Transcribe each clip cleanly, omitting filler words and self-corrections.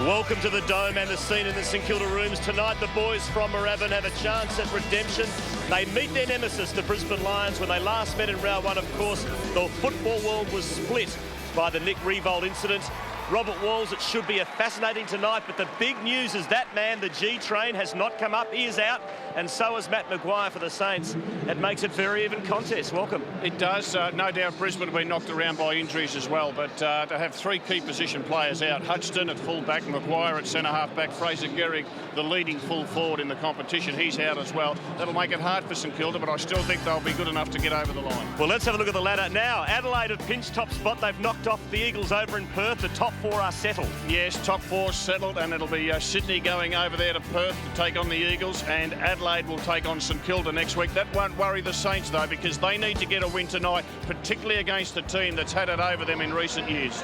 Welcome to the Dome and the scene in the St Kilda rooms. Tonight, the boys from Moorabbin have a chance at redemption. They meet their nemesis, the Brisbane Lions. When they last met in round one, of course, the football world was split by the Nick Riewoldt incident. Robert Walls, it should be a fascinating tonight, but the big news is that man, the G-Train, has not come up. He is out, and so is Matt Maguire for the Saints. It makes it very even contest. Welcome. It does. No doubt Brisbane have been knocked around by injuries as well, but to have three key position players out, Hudson at full-back, Maguire at centre-half-back, Fraser Gehrig, the leading full-forward in the competition, he's out as well. That'll make it hard for St Kilda, but I still think they'll be good enough to get over the line. Well, let's have a look at the ladder now. Adelaide have pinched top spot. They've knocked off the Eagles over in Perth. The top four are settled. Yes, top four settled, and it'll be Sydney going over there to Perth to take on the Eagles, and Adelaide will take on St Kilda next week. That won't worry the Saints, though, because they need to get a win tonight, particularly against a team that's had it over them in recent years.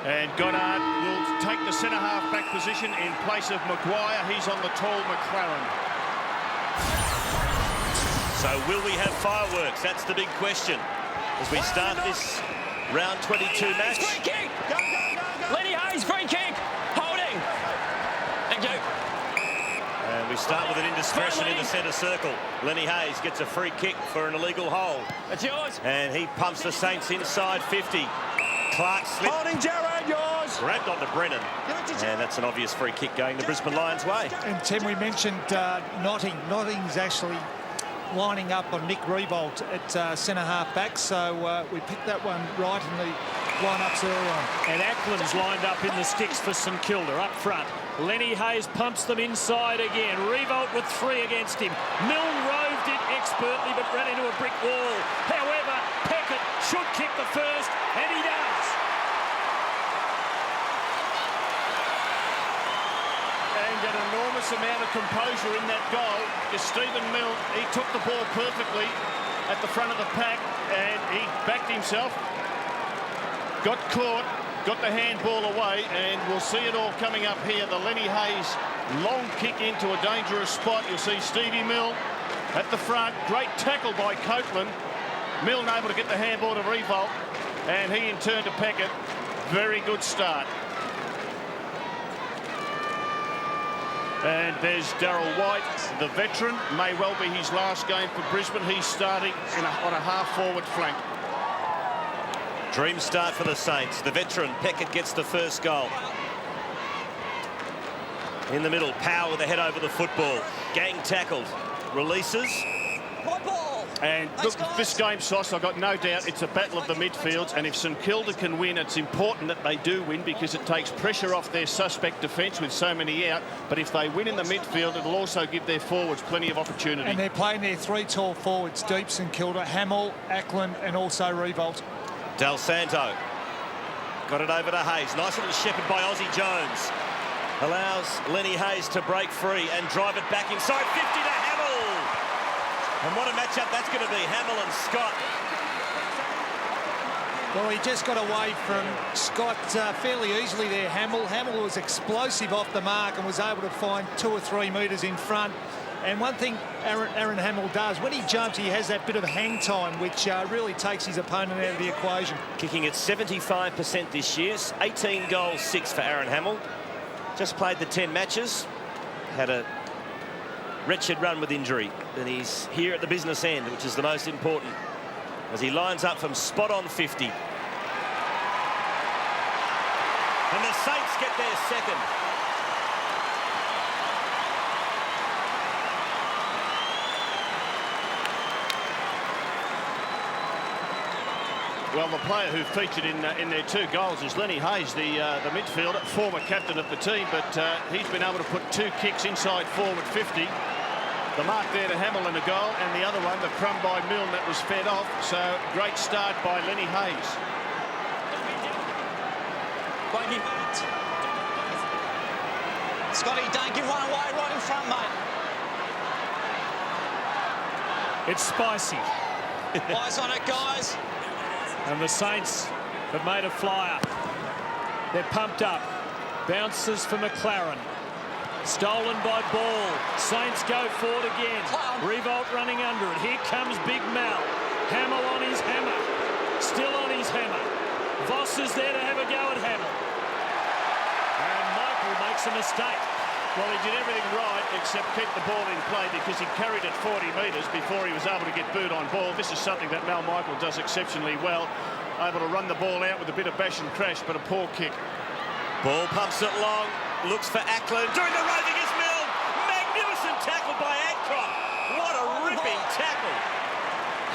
And Goddard will take the centre-half back position in place of Maguire. He's on the tall McLaren. So will we have fireworks? That's the big question as we start this round 22 match. Free kick! Lenny Hayes, free kick! Holding! Thank you. And we start with an indiscretion in the centre circle. Lenny Hayes gets a free kick for an illegal hold. That's yours. And he pumps the Saints inside 50. Clark slipped. Holding, Jared, yours. Grabbed onto Brennan. And that's an obvious free kick going the Brisbane Lions' way. And Tim, we mentioned Notting. Notting's actually lining up on Nick Riewoldt at centre-half back, so we picked that one right in the line-ups early on. And Ackland's lined up in the sticks for St Kilda up front. Lenny Hayes pumps them inside again. Riewoldt with three against him. Milne roved it expertly but ran into a brick wall. However, Peckett should kick the first, and he does. And an enormous amount of composure in that goal is Stephen Milne. He took the ball perfectly at the front of the pack, and he backed himself, got caught, got the handball away, and we'll see it all coming up here. The Lenny Hayes long kick into a dangerous spot. You'll see Stevie Milne at the front. Great tackle by Copeland. Milne able to get the handball to Riewoldt, and he in turn to Peckett. Very good start. And there's Darryl White, the veteran. May well be his last game for Brisbane. He's starting on a half-forward flank. Dream start for the Saints. The veteran, Peckett, gets the first goal. In the middle, Power with a head over the football. Gang tackled. Releases. And look, this game, Sauce, I've got no doubt it's a battle of the midfields, and if St Kilda can win, it's important that they do win because it takes pressure off their suspect defence with so many out. But if they win in the midfield, it'll also give their forwards plenty of opportunity. And they're playing their three tall forwards deep, St Kilda, Hamill, Ackland and also Riewoldt. Del Santo got it over to Hayes. Nice little shepherd by Aussie Jones. Allows Lenny Hayes to break free and drive it back inside 50 to Hamill. And what a matchup that's going to be, Hamill and Scott. Well, he just got away from Scott fairly easily there, Hamill. Hamill was explosive off the mark and was able to find 2 or 3 metres in front. And one thing Aaron Hamill does, when he jumps, he has that bit of hang time, which really takes his opponent out of the equation. Kicking at 75% this year, 18 goals, 6 for Aaron Hamill. Just played the 10 matches, had a wretched run with injury, and he's here at the business end, which is the most important, as he lines up from spot on 50. And the Saints get their second. Well, the player who featured in their 2 goals is Lenny Hayes, the midfielder, former captain of the team, but he's been able to put 2 kicks inside forward 50. The mark there to Hamill in the goal, and the other one, the crumb by Milne, that was fed off. So great start by Lenny Hayes. Scotty, don't give one away right in front, mate. It's spicy. Eyes on it, guys. And the Saints have made a flyer. They're pumped up. Bounces for McLaren. Stolen by Ball. Saints go forward again. Riewoldt running under it. Here comes Big Mal. Hamill on his hammer. Still on his hammer. Voss is there to have a go at Hamill. And Michael makes a mistake. Well, he did everything right except keep the ball in play because he carried it 40 metres before he was able to get booed on ball. This is something that Mal Michael does exceptionally well. Able to run the ball out with a bit of bash and crash, but a poor kick. Ball pumps it long, looks for Ackland. Doing the roving is Milne. Magnificent tackle by Adcock. What a ripping tackle.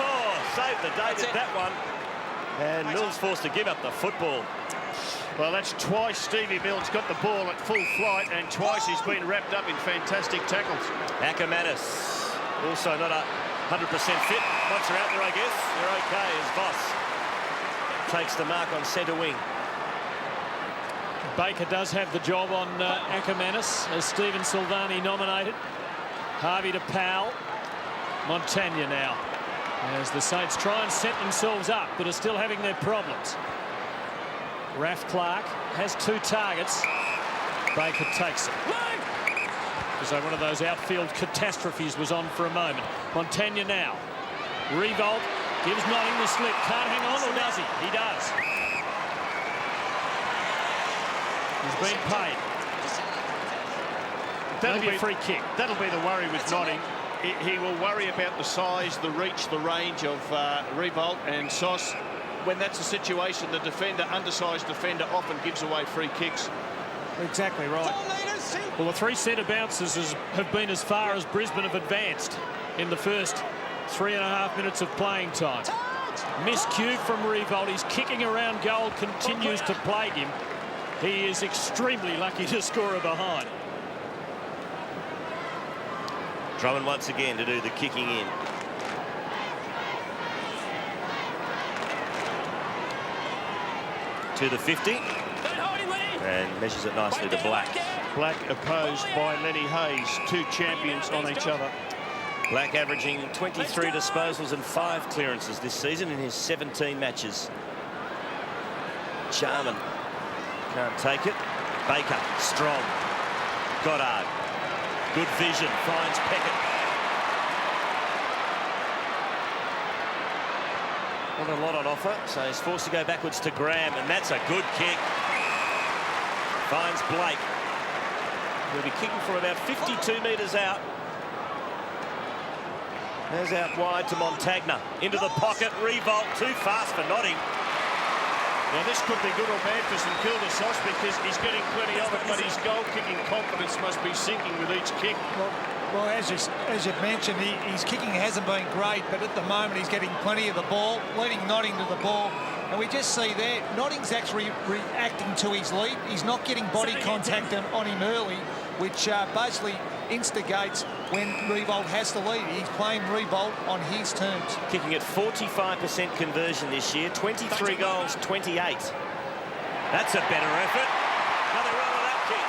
Oh, saved the day with that one. And Milne's forced to give up the football. Well, that's twice Stevie Milne's got the ball at full flight, and twice he's been wrapped up in fantastic tackles. Ackermanis, also not 100% fit. Once you're out there, I guess, you're okay as Voss takes the mark on centre wing. Baker does have the job on Ackermanis as Stephen Silvani nominated. Harvey to Powell. Montagna now as the Saints try and set themselves up but are still having their problems. Raf Clark has 2 targets. Baker takes it. So one of those outfield catastrophes was on for a moment. Montagna now. Revolt gives Notting the slip. Can't hang on, or does he? He does. He's been paid. That'll be a free kick. That'll be the worry with Notting. He will worry about the size, the reach, the range of Revolt and Sauce. When that's a situation, the defender, undersized defender, often gives away free kicks. Exactly right. Well, the 3 centre bounces have been as far as Brisbane have advanced in the first 3.5 minutes of playing time. Miscue from Revolt. His kicking around goal continues to plague him. He is extremely lucky to score a behind. Drummond once again to do the kicking in. To the 50. And measures it nicely to Black. Black opposed by Lenny Hayes. 2 champions on each other. Black averaging 23 disposals and 5 clearances this season in his 17 matches. Charman can't take it. Baker, strong. Goddard, good vision, finds Peckett. Not a lot on offer, so he's forced to go backwards to Graham, and that's a good kick. Finds Blake. He'll be kicking from about 52 metres out. There's out wide to Montagna. Into the pocket, Revolt, too fast for Notting. Now, this could be good or bad for St.Kilda, Sauce, because he's getting plenty of it, but his goal-kicking confidence must be sinking with each kick. Well, as you've mentioned, his kicking hasn't been great, but at the moment he's getting plenty of the ball, leading Notting to the ball. And we just see there, Notting's actually reacting to his lead. He's not getting body contact on him early, which basically instigates when Revolt has to lead. He's playing Revolt on his terms. Kicking at 45% conversion this year, 23 goals, 28. That's a better effort. Nothing wrong with that kick.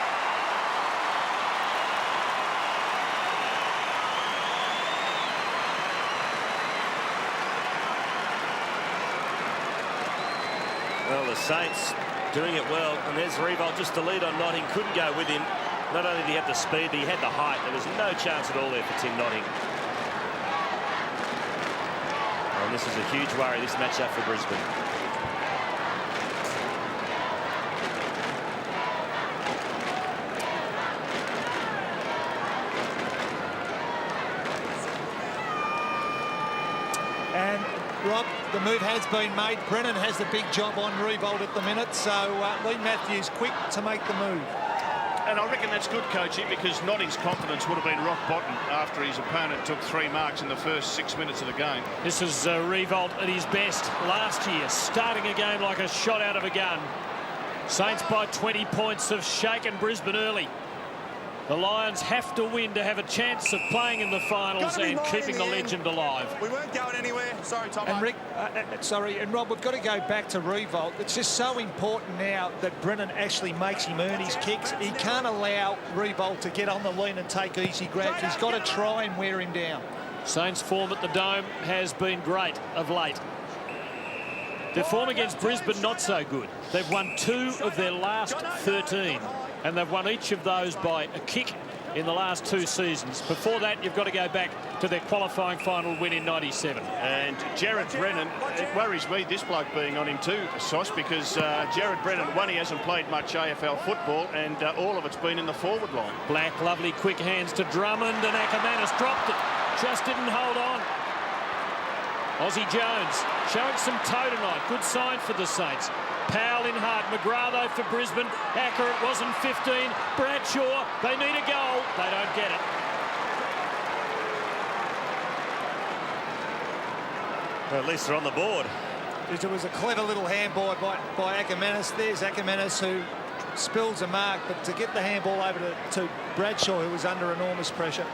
Well, the Saints doing it well, and there's Revolt just to lead on Notting. Couldn't go with him. Not only did he have the speed, but he had the height. There was no chance at all there for Tim Notting. And this is a huge worry, this matchup for Brisbane. And Rob, the move has been made. Brennan has the big job on Revolt at the minute, so Lee Matthews quick to make the move. And I reckon that's good coaching, because Notting's confidence would have been rock bottom after his opponent took 3 marks in the first 6 minutes of the game. This is Revolt at his best last year, starting a game like a shot out of a gun. Saints by 20 points have shaken Brisbane early. The Lions have to win to have a chance of playing in the finals and keeping the legend alive. We weren't going anywhere. Sorry, Tom. And Rick, and Rob, we've got to go back to Revolt. It's just so important now that Brennan actually makes him earn his kicks. He can't allow Revolt to get on the lean and take easy grabs. He's got to try and wear him down. Saints' form at the Dome has been great of late. Their form against Brisbane not so good. They've won 2 of their last 13, and they've won each of those by a kick in the last 2 seasons. Before that, you've got to go back to their qualifying final win in '97. And Jared Brennan, it worries me, this bloke being on him too, Sos, because Jared Brennan, one, he hasn't played much AFL football, and all of it's been in the forward line. Black, lovely quick hands to Drummond, and Ackermanis dropped it. Just didn't hold on. Aussie Jones showing some toe tonight. Good sign for the Saints. Powell in hard. McGrath though for Brisbane. Acker, it wasn't 15. Bradshaw, they need a goal. They don't get it. Well, at least they're on the board. It was a clever little handball by Ackermanis. There's Ackermanis who spills a mark, but to get the handball over to Bradshaw, who was under enormous pressure.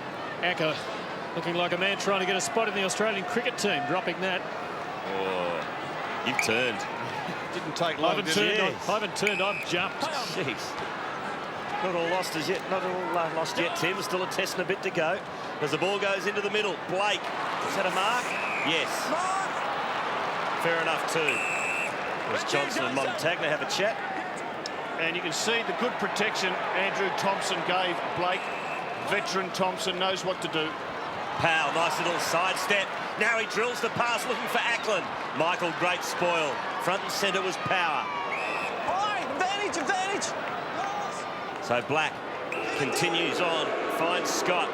Acker looking like a man trying to get a spot in the Australian cricket team, dropping that. Oh, you've turned. Didn't take long, I haven't turned, I've jumped. Jeez. Not all lost as yet. Not all lost yet, Tim. Still a test and a bit to go. As the ball goes into the middle. Blake. Is that a mark? Yes. Fair enough, too. As Johnson and Montagna have a chat. And you can see the good protection Andrew Thompson gave Blake. Veteran Thompson knows what to do. Powell, nice little sidestep. Now he drills the pass looking for Ackland. Michael, great spoil. Front and centre was Power. Advantage. So Black continues on, finds Scott.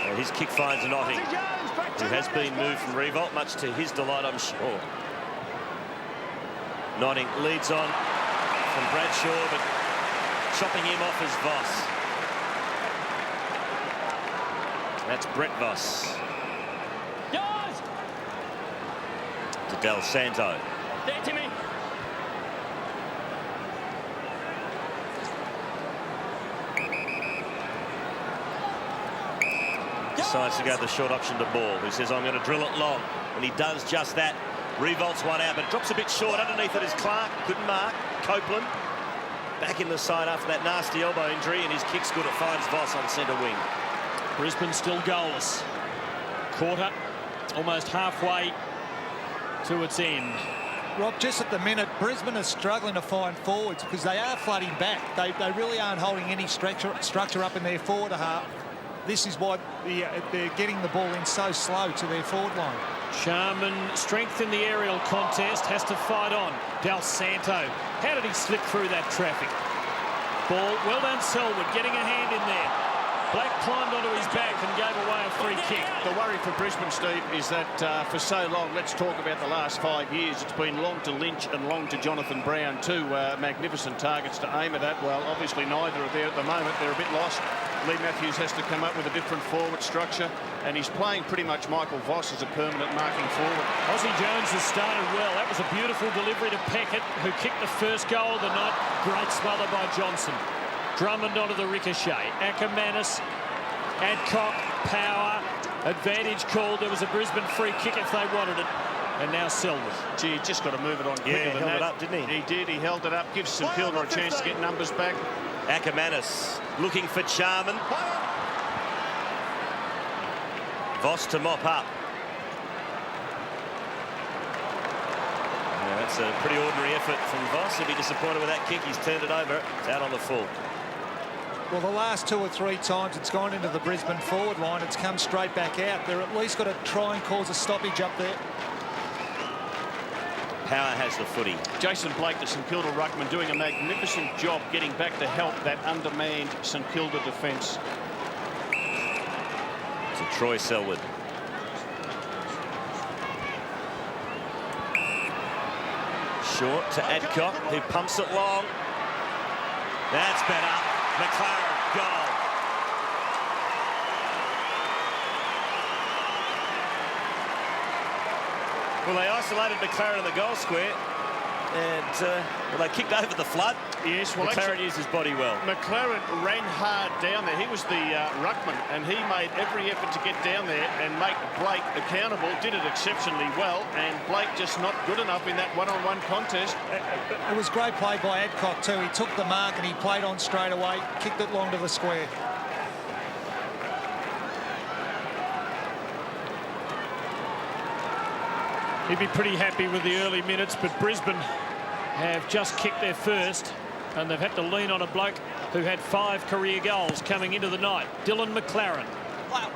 And his kick finds Notting, who has been moved from revolt, much to his delight, I'm sure. Notting leads on from Bradshaw, but chopping him off is Voss. That's Brett Voss. To Del Santo. There, Timmy. Decides to go the short option to Ball, who says, I'm going to drill it long. And he does just that. Revolts one out, but it drops a bit short. Underneath it is Clark. Couldn't mark. Copeland back in the side after that nasty elbow injury, and his kick's good. It finds Voss on centre wing. Brisbane still goalless. Quarter almost halfway to its end. Rob, just at the minute, Brisbane are struggling to find forwards because they are flooding back. They really aren't holding any structure up in their forward half. This is why they're getting the ball in so slow to their forward line. Sharman, strength in the aerial contest, has to fight on. Del Santo, how did he slip through that traffic? Ball, well done Selwood, getting a hand in there. Black climbed onto his back and gave away a free kick. The worry for Brisbane, Steve, is that for so long, let's talk about the last 5 years, it's been long to Lynch and long to Jonathan Brown, two magnificent targets to aim at. Well, obviously neither are there at the moment. They're a bit lost. Lee Matthews has to come up with a different forward structure, and he's playing pretty much Michael Voss as a permanent marking forward. Aussie Jones has started well. That was a beautiful delivery to Peckett, who kicked the first goal of the night. Great smother by Johnson. Drummond onto the ricochet. Ackermanis, Adcock, Power, advantage called. There was a Brisbane free kick if they wanted it. And now Selwood. Gee, just got to move it on quicker than that. He held it up, didn't he? He did. He held it up. Gives St.Kilda a chance to get numbers back. Ackermanis looking for Charman. Voss to mop up. Now, that's a pretty ordinary effort from Voss. He'll be disappointed with that kick. He's turned it over. It's out on the full. Well, the last 2 or 3 times it's gone into the Brisbane forward line, it's come straight back out. They're at least got to try and cause a stoppage up there. Power has the footy. Jason Blake, the St Kilda ruckman, doing a magnificent job getting back to help that undermanned St Kilda defence. To Troy Selwood. Short to Adcock, who pumps it long. That's better. McLaren, goal. Well, they isolated McLaren in the goal square, and well, they kicked over the flood. Yes, well, McLaren used his body well. McLaren ran hard down there. He was the ruckman, and he made every effort to get down there and make Blake accountable. Did it exceptionally well, and Blake just not good enough in that one-on-one contest. It was great play by Adcock too. He took the mark and he played on straight away, kicked it long to the square. He'd be pretty happy with the early minutes, but Brisbane have just kicked their first. And they've had to lean on a bloke who had 5 career goals coming into the night. Dylan McLaren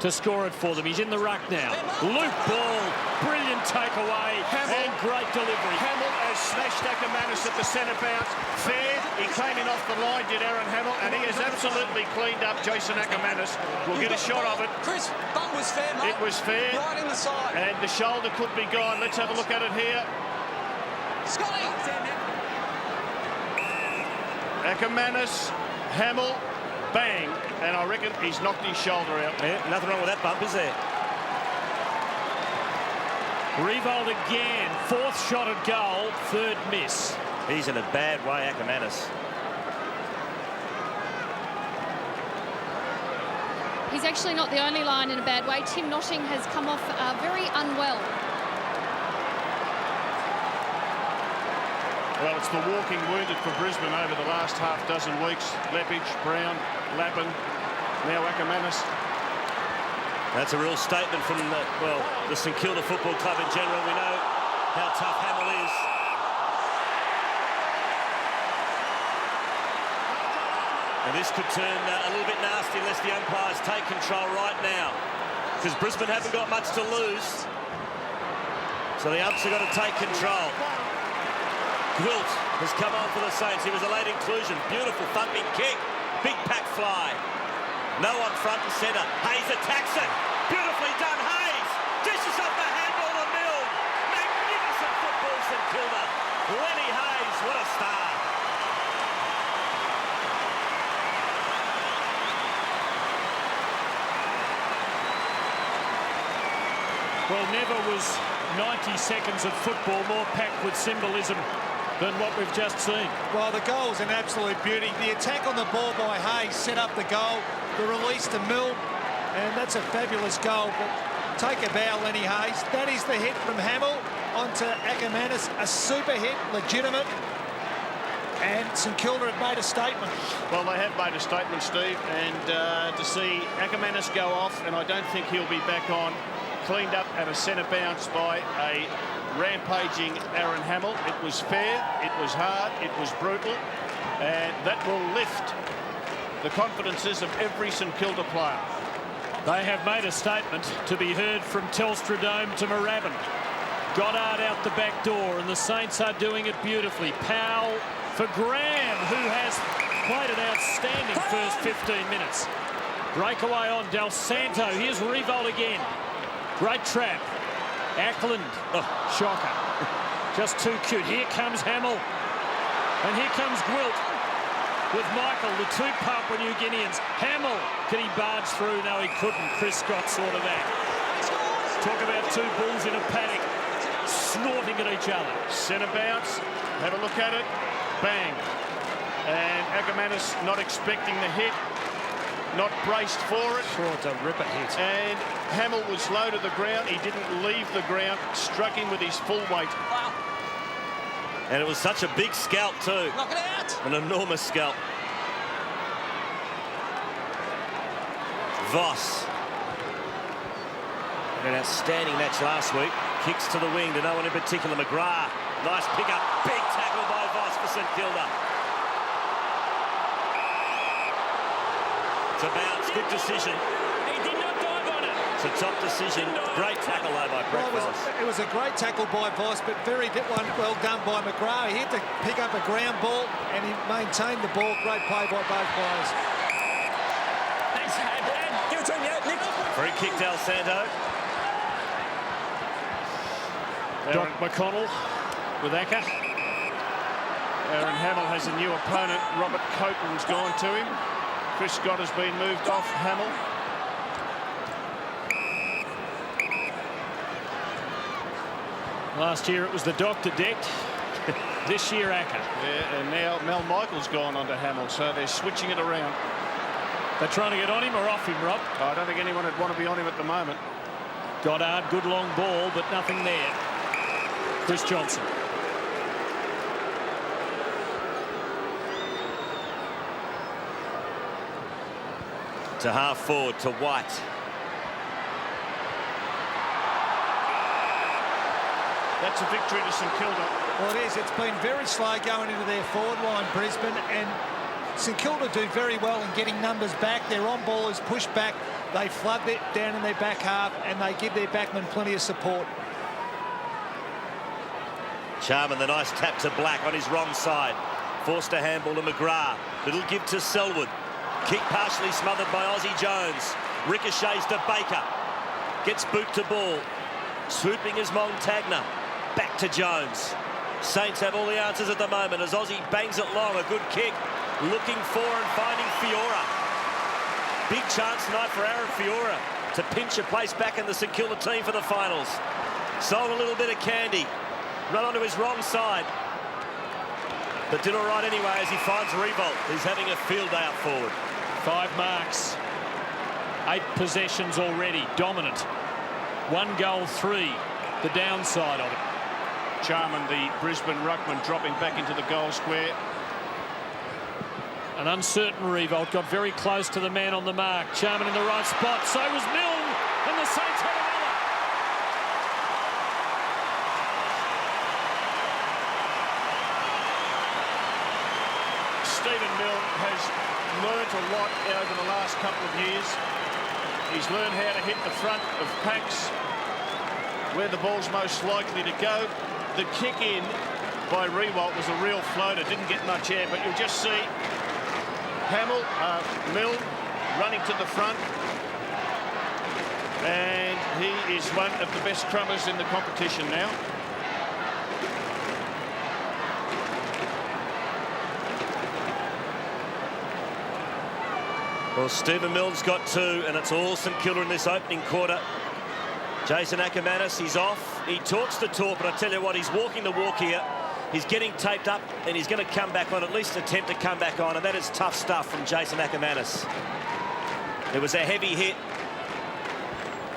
to score it for them. He's in the ruck now. Loop ball, brilliant takeaway, and great delivery. Hamill has smashed Ackermanis at the centre bounce. Fair. He came in off the line, did Aaron Hamill, and he has absolutely cleaned up Jason Ackermanis. We'll get a shot of it. Chris, bump was fair, mate. It was fair. Right in the side. And the shoulder could be gone. Let's have a look at it here. Scotty. Ackermanis, Hamill, bang, and I reckon he's knocked his shoulder out. Yeah, nothing wrong with that bump, is there? Revolt again, 4th shot at goal, 3rd miss. He's in a bad way, Ackermanis. He's actually not the only Lion in a bad way. Tim Notting has come off very unwell. Well, it's the walking wounded for Brisbane over the last half-dozen weeks. Lepage, Brown, Lappin, now Ackermanis. That's a real statement from the St Kilda Football Club in general. We know how tough Hamill is. And this could turn a little bit nasty unless the umpires take control right now, because Brisbane haven't got much to lose. So the umps have got to take control. Gwilt has come on for the Saints. He was a late inclusion. Beautiful thumping kick. Big pack fly. No one front and centre. Hayes attacks it. Beautifully done, Hayes. Dishes off the handball to Milne. Magnificent football, St Kilda. Lenny Hayes, what a star. Well, never was 90 seconds of football more packed with symbolism than what we've just seen. Well, the goal was an absolute beauty. The attack on the ball by Hayes set up the goal. The release to Milne, and that's a fabulous goal. But take a bow, Lenny Hayes. That is the hit from Hamill onto Ackermanis. A super hit, legitimate. And St Kilda have made a statement. Well, they have made a statement, Steve, and to see Ackermanis go off, and I don't think he'll be back on, cleaned up at a centre bounce by a rampaging Aaron Hamill. It was fair, it was hard, it was brutal, and that will lift the confidences of every St Kilda player. They have made a statement to be heard from Telstra Dome to Moorabbin. Goddard out the back door, and the Saints are doing it beautifully. Powell for Graham, who has played an outstanding first 15 minutes. Breakaway on Del Santo. Here's Revolt again. Great trap. Ackland, shocker. Just too cute. Here comes Hamill. And here comes Gwilt with Michael, the 2 Papua New Guineans. Hamill, can he barge through? No, he couldn't. Chris Scott saw to that. Talk about 2 bulls in a paddock snorting at each other. Centre bounce, have a look at it, bang. And Ackermanis not expecting the hit, not braced for it. Sure, it's a ripper hit. And Hamill was low to the ground. He didn't leave the ground, struck him with his full weight. Wow. And it was such a big scalp too. Knock it out. An enormous scalp. Voss. An outstanding match last week. Kicks to the wing to no one in particular. McGrath. Nice pick-up. Big tackle by Voss for St Kilda. It's a bounce. Good decision. He did not dive on it. It's a top decision. Great tackle though by Brett Voss. It was a great tackle by Voss, but very well done by McGrath. He had to pick up a ground ball and he maintained the ball. Great play by both players. Thanks, Brad. Give it to him, yeah, Nick. Free kick to El Santo. Doc McConnell with Acker. Aaron Hamill has a new opponent. Robert Copeland's gone to him. Chris Scott has been moved off Hamill. Last year it was the Doctor decked. This year Acker. Yeah, and now Mel Michael's gone onto Hamill, so they're switching it around. They're trying to get on him or off him, Rob? I don't think anyone would want to be on him at the moment. Goddard, good long ball, but nothing there. Chris Johnson. To half forward to White. That's a victory to St Kilda. Well, it is. It's been very slow going into their forward line, Brisbane, and St Kilda do very well in getting numbers back. Their on-ballers push back. They flood it down in their back half, and they give their backmen plenty of support. Charman, the nice tap to Black on his wrong side. Forced a handball to McGrath. Little give to Selwood. Kick partially smothered by Aussie Jones. Ricochets to Baker. Gets boot to ball. Swooping is Montagna. Back to Jones. Saints have all the answers at the moment as Aussie bangs it long. A good kick. Looking for and finding Fiora. Big chance tonight for Aaron Fiora to pinch a place back in the St Kilda team for the finals. Sold a little bit of candy. Run onto his wrong side. But did all right anyway as he finds Revolt. He's having a field day up forward. 5 marks. 8 possessions already. Dominant. 1 goal, 3. The downside of it. Charman, the Brisbane ruckman, dropping back into the goal square. An uncertain Revolt got very close to the man on the mark. Charman in the right spot. So was Milne. And the Saints had another. Stephen Milne has learnt a lot over the last couple of years. He's learned how to hit the front of packs where the ball's most likely to go. The kick in by Revolt was a real floater. Didn't get much air, but you'll just see Milne running to the front. And he is one of the best crummers in the competition now. Well, Stephen Milne's got 2, and it's all St Kilda in this opening quarter. Jason Ackermanis, he's off. He talks the talk, but I tell you what, he's walking the walk here. He's getting taped up, and he's going to come back on, at least attempt to come back on, and that is tough stuff from Jason Ackermanis. It was a heavy hit.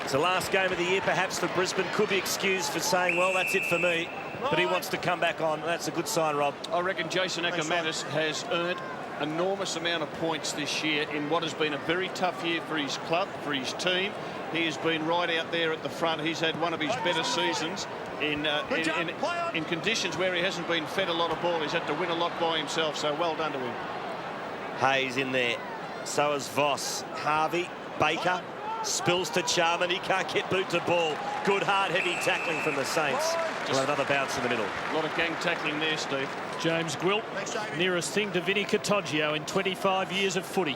It's the last game of the year, perhaps, for Brisbane. Could be excused for saying, well, that's it for me. But he wants to come back on. That's a good sign, Rob. I reckon Jason Ackermanis has earned enormous amount of points this year in what has been a very tough year for his club, for his team. He has been right out there at the front. He's had one of his better seasons in conditions where he hasn't been fed a lot of ball. He's had to win a lot by himself, so well done to him. Hayes in there. So is Voss. Harvey, Baker, spills to Charman. He can't get boot to ball. Good, hard, heavy tackling from the Saints. Just another bounce in the middle. A lot of gang tackling there, Steve. James Gwilt, nearest thing to Vinny Catoggio in 25 years of footy.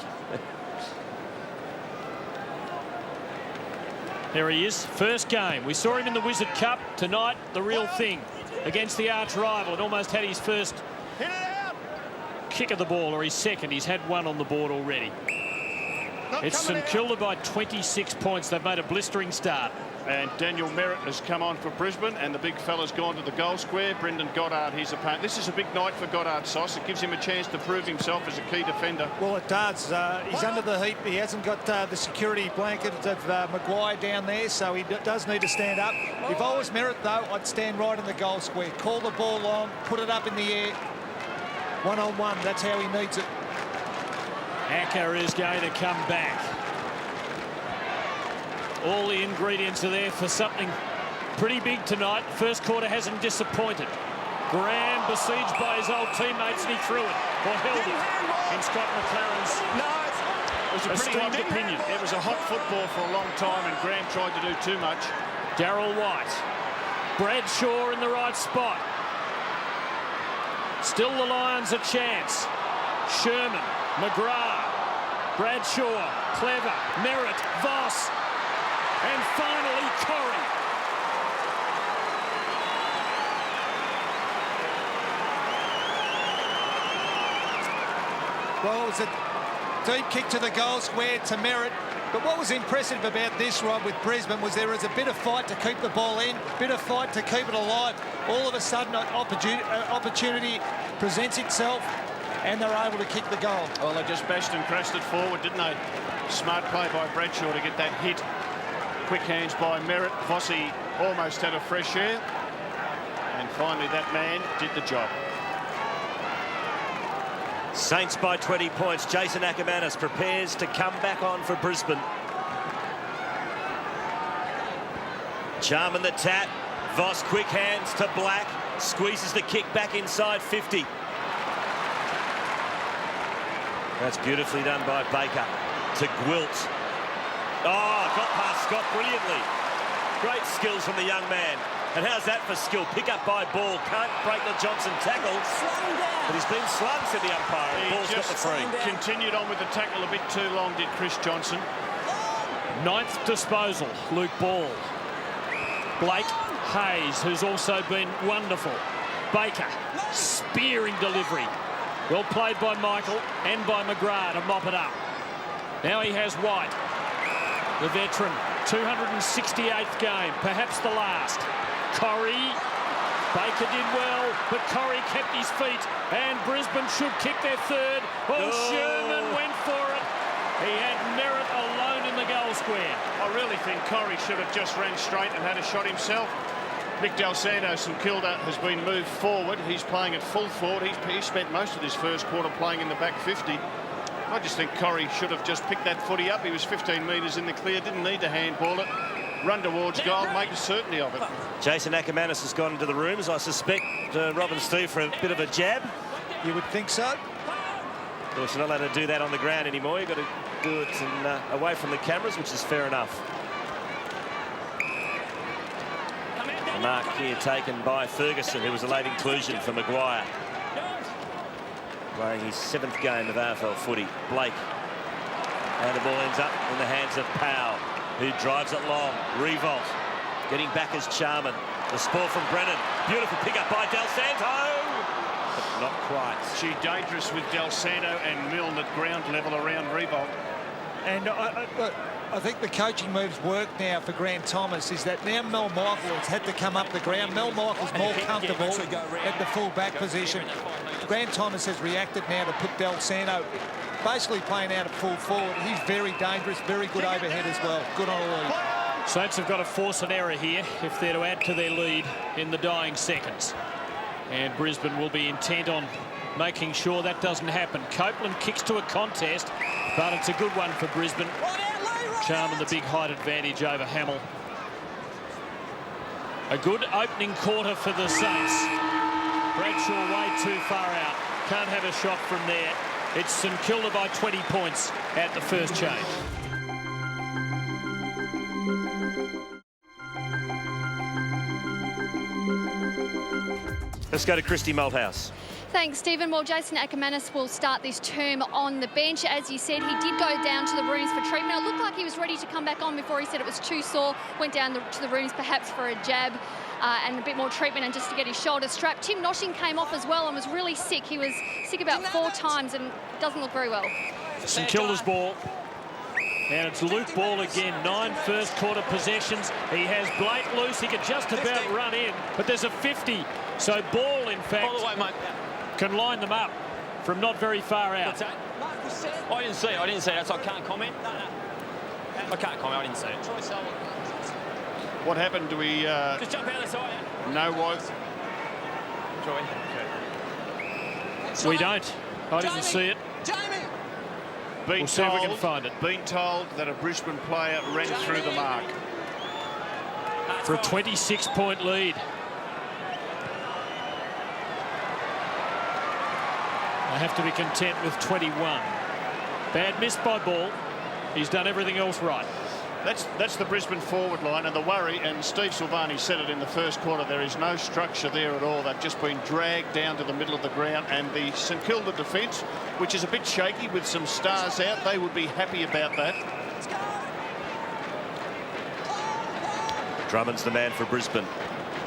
There he is, first game. We saw him in the Wizard Cup. Tonight, the real thing against the arch rival, and almost had his first kick of the ball, or his second. He's had 1 on the board already. It's St Kilda by 26 points. They've made a blistering start. And Daniel Merritt has come on for Brisbane, and the big fella's gone to the goal square. Brendan Goddard, his opponent. This is a big night for Goddard, Sauce. It gives him a chance to prove himself as a key defender. Well, it does. He's under the heat. He hasn't got the security blanket of Maguire down there, so he does need to stand up. If I was Merritt, though, I'd stand right in the goal square. Call the ball long, put it up in the air. 1-on-1, that's how he needs it. Acker is going to come back. All the ingredients are there for something pretty big tonight. First quarter hasn't disappointed. Graham besieged by his old teammates, and he threw it, or held it, in Scott McLaren's esteemed opinion. It was a hot football for a long time, and Graham tried to do too much. Darryl White. Bradshaw in the right spot. Still the Lions a chance. Sherman, McGrath, Bradshaw, Clever, Merritt, Voss. And finally, Corey. Well, it was a deep kick to the goal square to Merritt. But what was impressive about this, Rob, with Brisbane was there was a bit of fight to keep the ball in, a bit of fight to keep it alive. All of a sudden, an opportunity presents itself, and they're able to kick the goal. Well, they just bashed and crashed it forward, didn't they? Smart play by Bradshaw to get that hit. Quick hands by Merritt. Vossi almost had a fresh air. And finally, that man did the job. Saints by 20 points. Jason Ackermanis prepares to come back on for Brisbane. Charman the tap. Voss quick hands to Black. Squeezes the kick back inside 50. That's beautifully done by Baker to Gwilt. Oh, got past Scott brilliantly. Great skills from the young man. And how's that for skill? Pick up by Ball. Can't break the Johnson tackle. But he's been slung, said the umpire. And Ball's got the free. Continued on with the tackle a bit too long, did Chris Johnson. Ninth disposal, Luke Ball. Blake Hayes, who's also been wonderful. Baker, spearing delivery. Well played by Michael and by McGrath to mop it up. Now he has White, the veteran, 268th game, perhaps the last. Corrie, Baker did well, but Corrie kept his feet, and Brisbane should kick their third. Oh, Sherman went for it. He had Merritt alone in the goal square. I really think Corrie should have just ran straight and had a shot himself. Nick Del Santo, St.Kilda, has been moved forward. He's playing at full forward. He spent most of his first quarter playing in the back 50. I just think Corrie should have just picked that footy up. He was 15 metres in the clear, didn't need to handball it. Run towards goal, make a certainty of it. Jason Ackermanis has gone into the rooms. I suspect Rob and Steve for a bit of a jab. You would think so. Of course, you're not allowed to do that on the ground anymore. You've got to do it away from the cameras, which is fair enough. The mark here taken by Ferguson, who was a late inclusion for Maguire. Playing his 7th game of AFL footy. Blake. And the ball ends up in the hands of Powell, who drives it long. Revolt. Getting back as Charman. The spore from Brennan. Beautiful pick-up by Del Santo. But not quite. She dangerous with Del Santo and Milne at ground level around Revolt. And I think the coaching moves work now for Grant Thomas is that now Mel Michael has had to come up the ground. Mel Michael's more comfortable at the full-back position. Grant Thomas has reacted now to put Del Santo basically playing out at full forward. He's very dangerous, very good overhead as well. Good on a lead. Saints have got to force an error here if they're to add to their lead in the dying seconds. And Brisbane will be intent on making sure that doesn't happen. Copeland kicks to a contest, but it's a good one for Brisbane. Charman the big height advantage over Hamill. A good opening quarter for the Saints. Bradshaw way too far out. Can't have a shot from there. It's St Kilda by 20 points at the first change. Let's go to Christy Malthouse. Thanks, Stephen. Well, Jason Ackermanis will start this term on the bench. As you said, he did go down to the rooms for treatment. It looked like he was ready to come back on before he said it was too sore. Went down to the rooms perhaps for a jab and a bit more treatment and just to get his shoulder strapped. Tim Notting came off as well and was really sick. He was sick about 4 times and doesn't look very well. St Kilda's ball. And it's Luke Ball again. 9 first quarter possessions. He has Blake loose. He could just about run in, but there's a 50. So Ball, in fact, can line them up from not very far out. I didn't see it. I didn't see it. So I can't comment. I can't comment. I didn't see it. What happened? Do we... Just jump out of the side. know what? We don't. I didn't see it. We'll see if we can find it. Been told that a Brisbane player ran through the mark. For a 26-point lead. I have to be content with 21. Bad miss by Ball. He's done everything else right. That's the Brisbane forward line, and the worry, and Steve Silvani said it in the first quarter, there is no structure there at all. They've just been dragged down to the middle of the ground, and the St Kilda defence, which is a bit shaky with some stars out, they would be happy about that. Drummond's the man for Brisbane.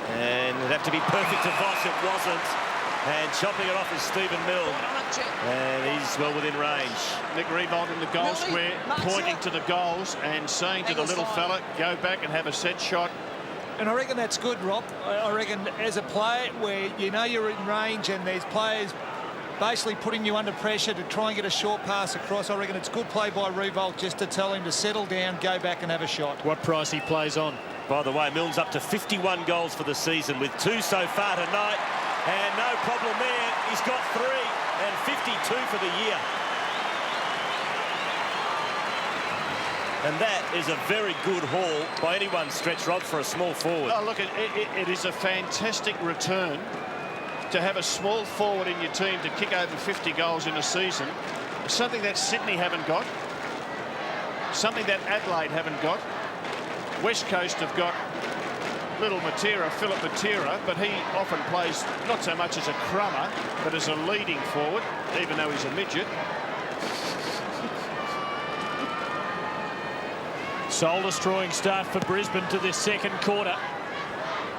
And it'd have to be perfect to Voss. It wasn't. And chopping it off is Stephen Milne. And he's well within range. Nick Revolt in the goal square, pointing to the goals and saying to the little fella, go back and have a set shot. And I reckon that's good, Rob. I reckon as a player where you know you're in range and there's players basically putting you under pressure to try and get a short pass across, I reckon it's good play by Revolt just to tell him to settle down, go back and have a shot. What price he plays on. By the way, Milne's up to 51 goals for the season with 2 so far tonight. And no problem there. He's got 3 and 52 for the year. And that is a very good haul by anyone's stretch, Rob, for a small forward. Oh, look, it is a fantastic return to have a small forward in your team to kick over 50 goals in a season. Something that Sydney haven't got. Something that Adelaide haven't got. West Coast have got little Philip Matera, but he often plays not so much as a crummer, but as a leading forward, even though he's a midget. Soul-destroying start for Brisbane to this second quarter.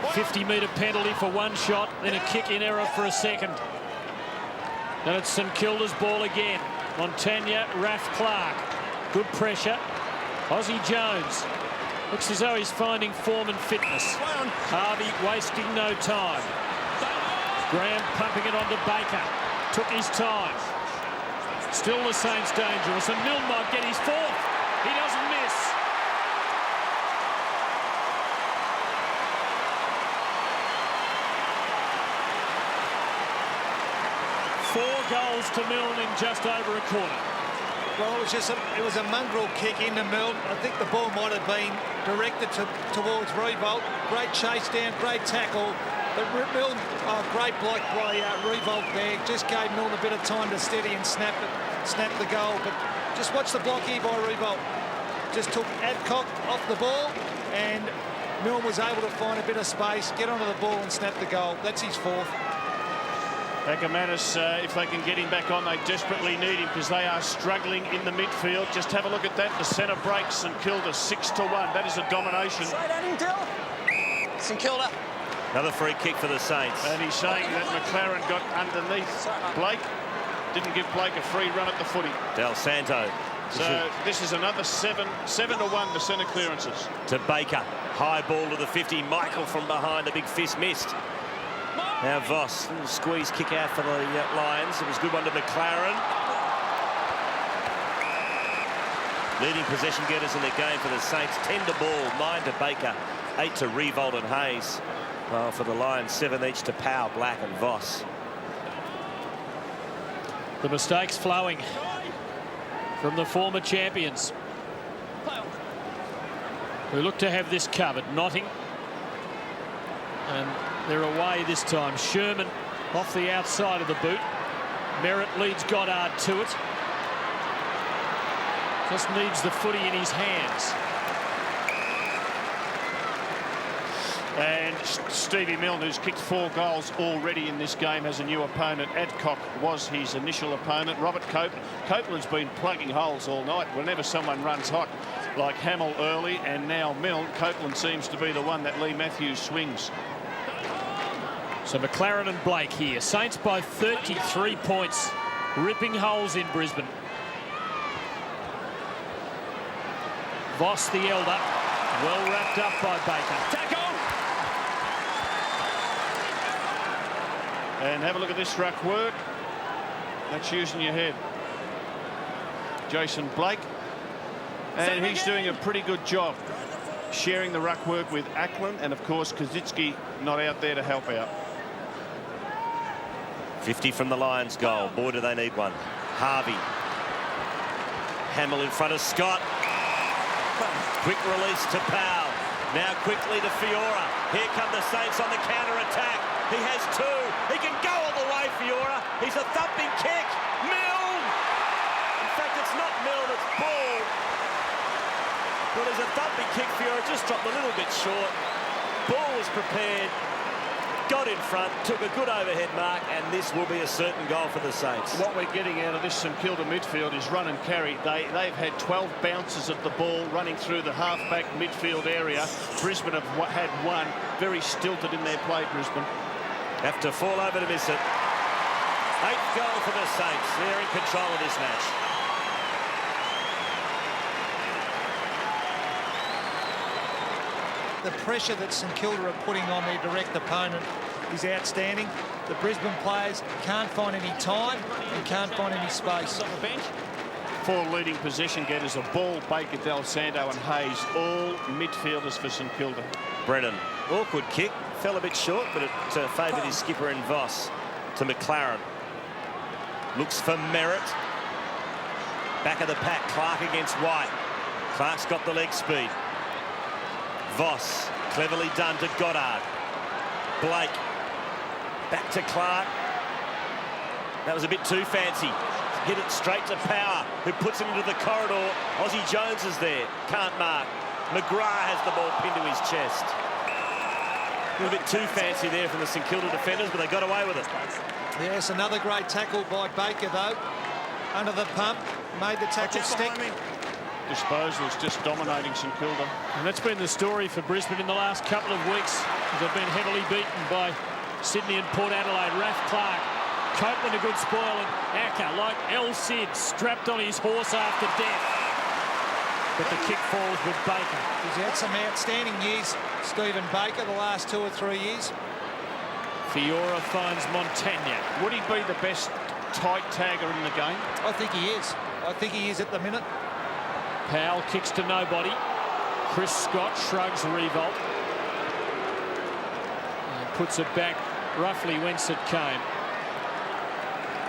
50-metre penalty for one shot, then a kick-in error for a second. And it's St Kilda's ball again. Montagna, Raf Clark. Good pressure. Aussie Jones. Looks as though he's finding form and fitness. Harvey wasting no time. Graham pumping it onto Baker. Took his time. Still the Saints dangerous, and Milne might get his fourth. He doesn't miss. Four goals to Milne in just over a quarter. Well, it was a mongrel kick into Milne. I think the ball might have been directed towards Revolt. Great chase down, great tackle. But Milne, great block by Revolt there. Just gave Milne a bit of time to steady and snap the goal. But just watch the block here by Revolt. Just took Adcock off the ball, and Milne was able to find a bit of space, get onto the ball and snap the goal. That's his fourth. Ackermanis, if they can get him back on, they desperately need him because they are struggling in the midfield. Just have a look at that. The centre breaks St Kilda 6-1. That is a domination. St Kilda. Another free kick for the Saints. And he's saying that McLaren got underneath Blake. Didn't give Blake a free run at the footy. Del Santo. So this is another 7-1 to centre clearances. To Baker. High ball to the 50. Michael from behind. A big fist missed. Now Voss, little squeeze kick out for the Lions. It was a good one to McLaren. Leading possession getters in the game for the Saints. 10 to ball, 9 to Baker, 8 to Revolt and Hayes. Well, for the Lions, 7 each to Powell, Black and Voss. The mistakes flowing from the former champions, who look to have this covered. Notting. And they're away this time. Sherman off the outside of the boot. Merritt leads Goddard to it. Just needs the footy in his hands. And Stevie Milne, who's kicked 4 goals already in this game, has a new opponent. Adcock was his initial opponent. Robert Copeland. Copeland's been plugging holes all night. Whenever someone runs hot, like Hamill early and now Milne, Copeland seems to be the one that Lee Matthews swings. So McLaren and Blake here. Saints by 33 points. Ripping holes in Brisbane. Voss, the elder. Well wrapped up by Baker. Tackle! And have a look at this ruck work. That's using your head. Jason Blake. And he's doing a pretty good job sharing the ruck work with Ackland, and of course Kazitsky not out there to help out. 50 from the Lions goal. Boy, do they need one. Harvey. Hamill in front of Scott. Quick release to Powell. Now quickly to Fiora. Here come the Saints on the counter-attack. He has 2. He can go all the way, Fiora. He's a thumping kick. Milne! In fact, it's not Milne, it's Ball. Well, there's a thumping kick. Fiora just dropped a little bit short. Ball was prepared. Got in front, took a good overhead mark, and this will be a certain goal for the Saints. What we're getting out of this St Kilda midfield is run and carry. They've had 12 bounces of the ball running through the half-back midfield area. Brisbane have had 1. Very stilted in their play, Brisbane. Have to fall over to miss it. 8th goal for the Saints. They're in control of this match. The pressure that St Kilda are putting on their direct opponent is outstanding. The Brisbane players can't find any time and can't find any space. 4 leading possession getters of Ball, Baker, Del Santo and Hayes, all midfielders for St Kilda. Brennan, awkward kick, fell a bit short, but it favoured his skipper in Voss. To McLaren. Looks for Merritt. Back of the pack, Clark against White. Clark's got the leg speed. Voss, cleverly done to Goddard. Blake, back to Clark. That was a bit too fancy. Hit it straight to Power, who puts it into the corridor. Aussie Jones is there, can't mark. McGrath has the ball pinned to his chest. A little bit too fancy there from the St Kilda defenders, but they got away with it. Yes, another great tackle by Baker, though. Under the pump, made the tackle stick. Disposals just dominating St Kilda. And that's been the story for Brisbane in the last couple of weeks. They've been heavily beaten by Sydney and Port Adelaide. Raph Clark, Copeland a good spoil, and Acker, like El Cid, strapped on his horse after death. But the kick falls with Baker. He's had some outstanding years, Stephen Baker, the last 2 or 3 years. Fiora finds Montagna. Would he be the best tight tagger in the game? I think he is. I think he is at the minute. Powell kicks to nobody. Chris Scott shrugs revolt and puts it back roughly whence it came.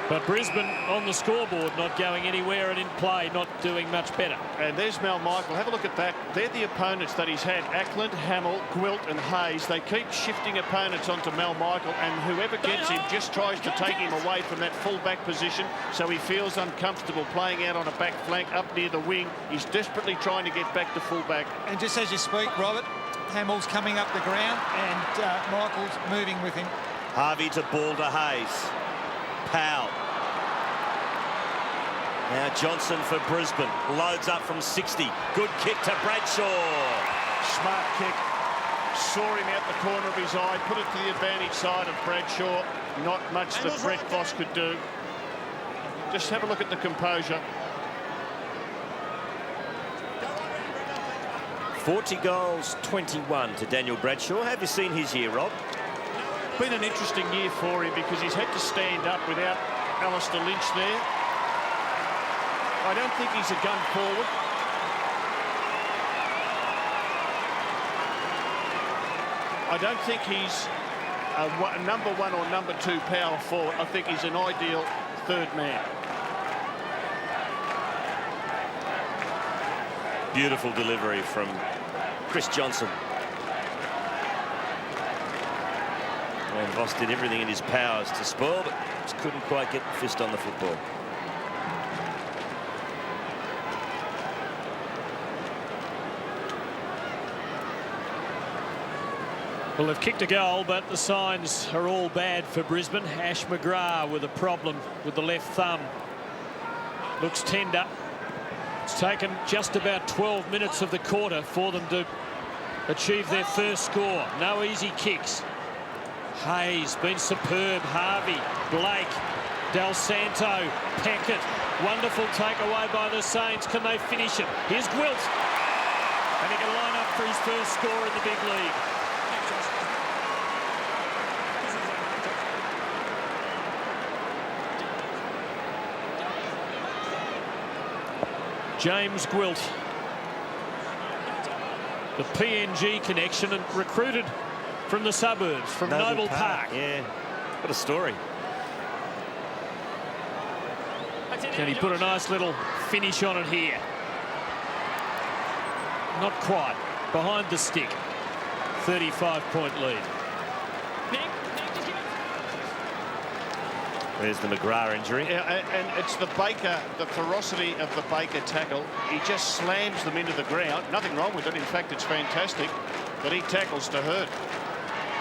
But Brisbane on the scoreboard, not going anywhere, and in play not doing much better. And there's Mel Michael. Have a look at that. They're the opponents that he's had. Ackland, Hamill, Gwilt and Hayes. They keep shifting opponents onto Mel Michael, and whoever gets him just tries to take him away from that full-back position, so he feels uncomfortable playing out on a back flank up near the wing. He's desperately trying to get back to full-back. And just as you speak, Robert, Hamill's coming up the ground and Michael's moving with him. Harvey to ball to Hayes. Powell. Now Johnson for Brisbane. Loads up from 60. Good kick to Bradshaw. Smart kick. Saw him out the corner of his eye. Put it to the advantage side of Bradshaw. Not much that Brett Voss could do. Just have a look at the composure. 40 goals, 21 to Daniel Bradshaw. Have you seen his year, Rob? Been an interesting year for him because he's had to stand up without Alistair Lynch there. I don't think he's a gun forward. I don't think he's a number 1 or number 2 power forward. I think he's an ideal third man. Beautiful delivery from Chris Johnson. And Voss did everything in his powers to spoil, but just couldn't quite get the fist on the football. Well, they've kicked a goal, but the signs are all bad for Brisbane. Ash McGrath with a problem with the left thumb. Looks tender. It's taken just about 12 minutes of the quarter for them to achieve their first score. No easy kicks. Hayes been superb. Harvey, Blake, Del Santo, Peckett. Wonderful takeaway by the Saints. Can they finish it? Here's Gwilt. And he can line up for his first score in the big league. James Gwilt, the PNG connection, and recruited from the suburbs, from Noble Park. Yeah, what a story. Can he put a nice little finish on it here? Not quite. Behind the stick. 35-point lead. There's the McGrath injury. Yeah, and it's the Baker, the ferocity of the Baker tackle. He just slams them into the ground. Nothing wrong with it. In fact, it's fantastic. But he tackles to hurt.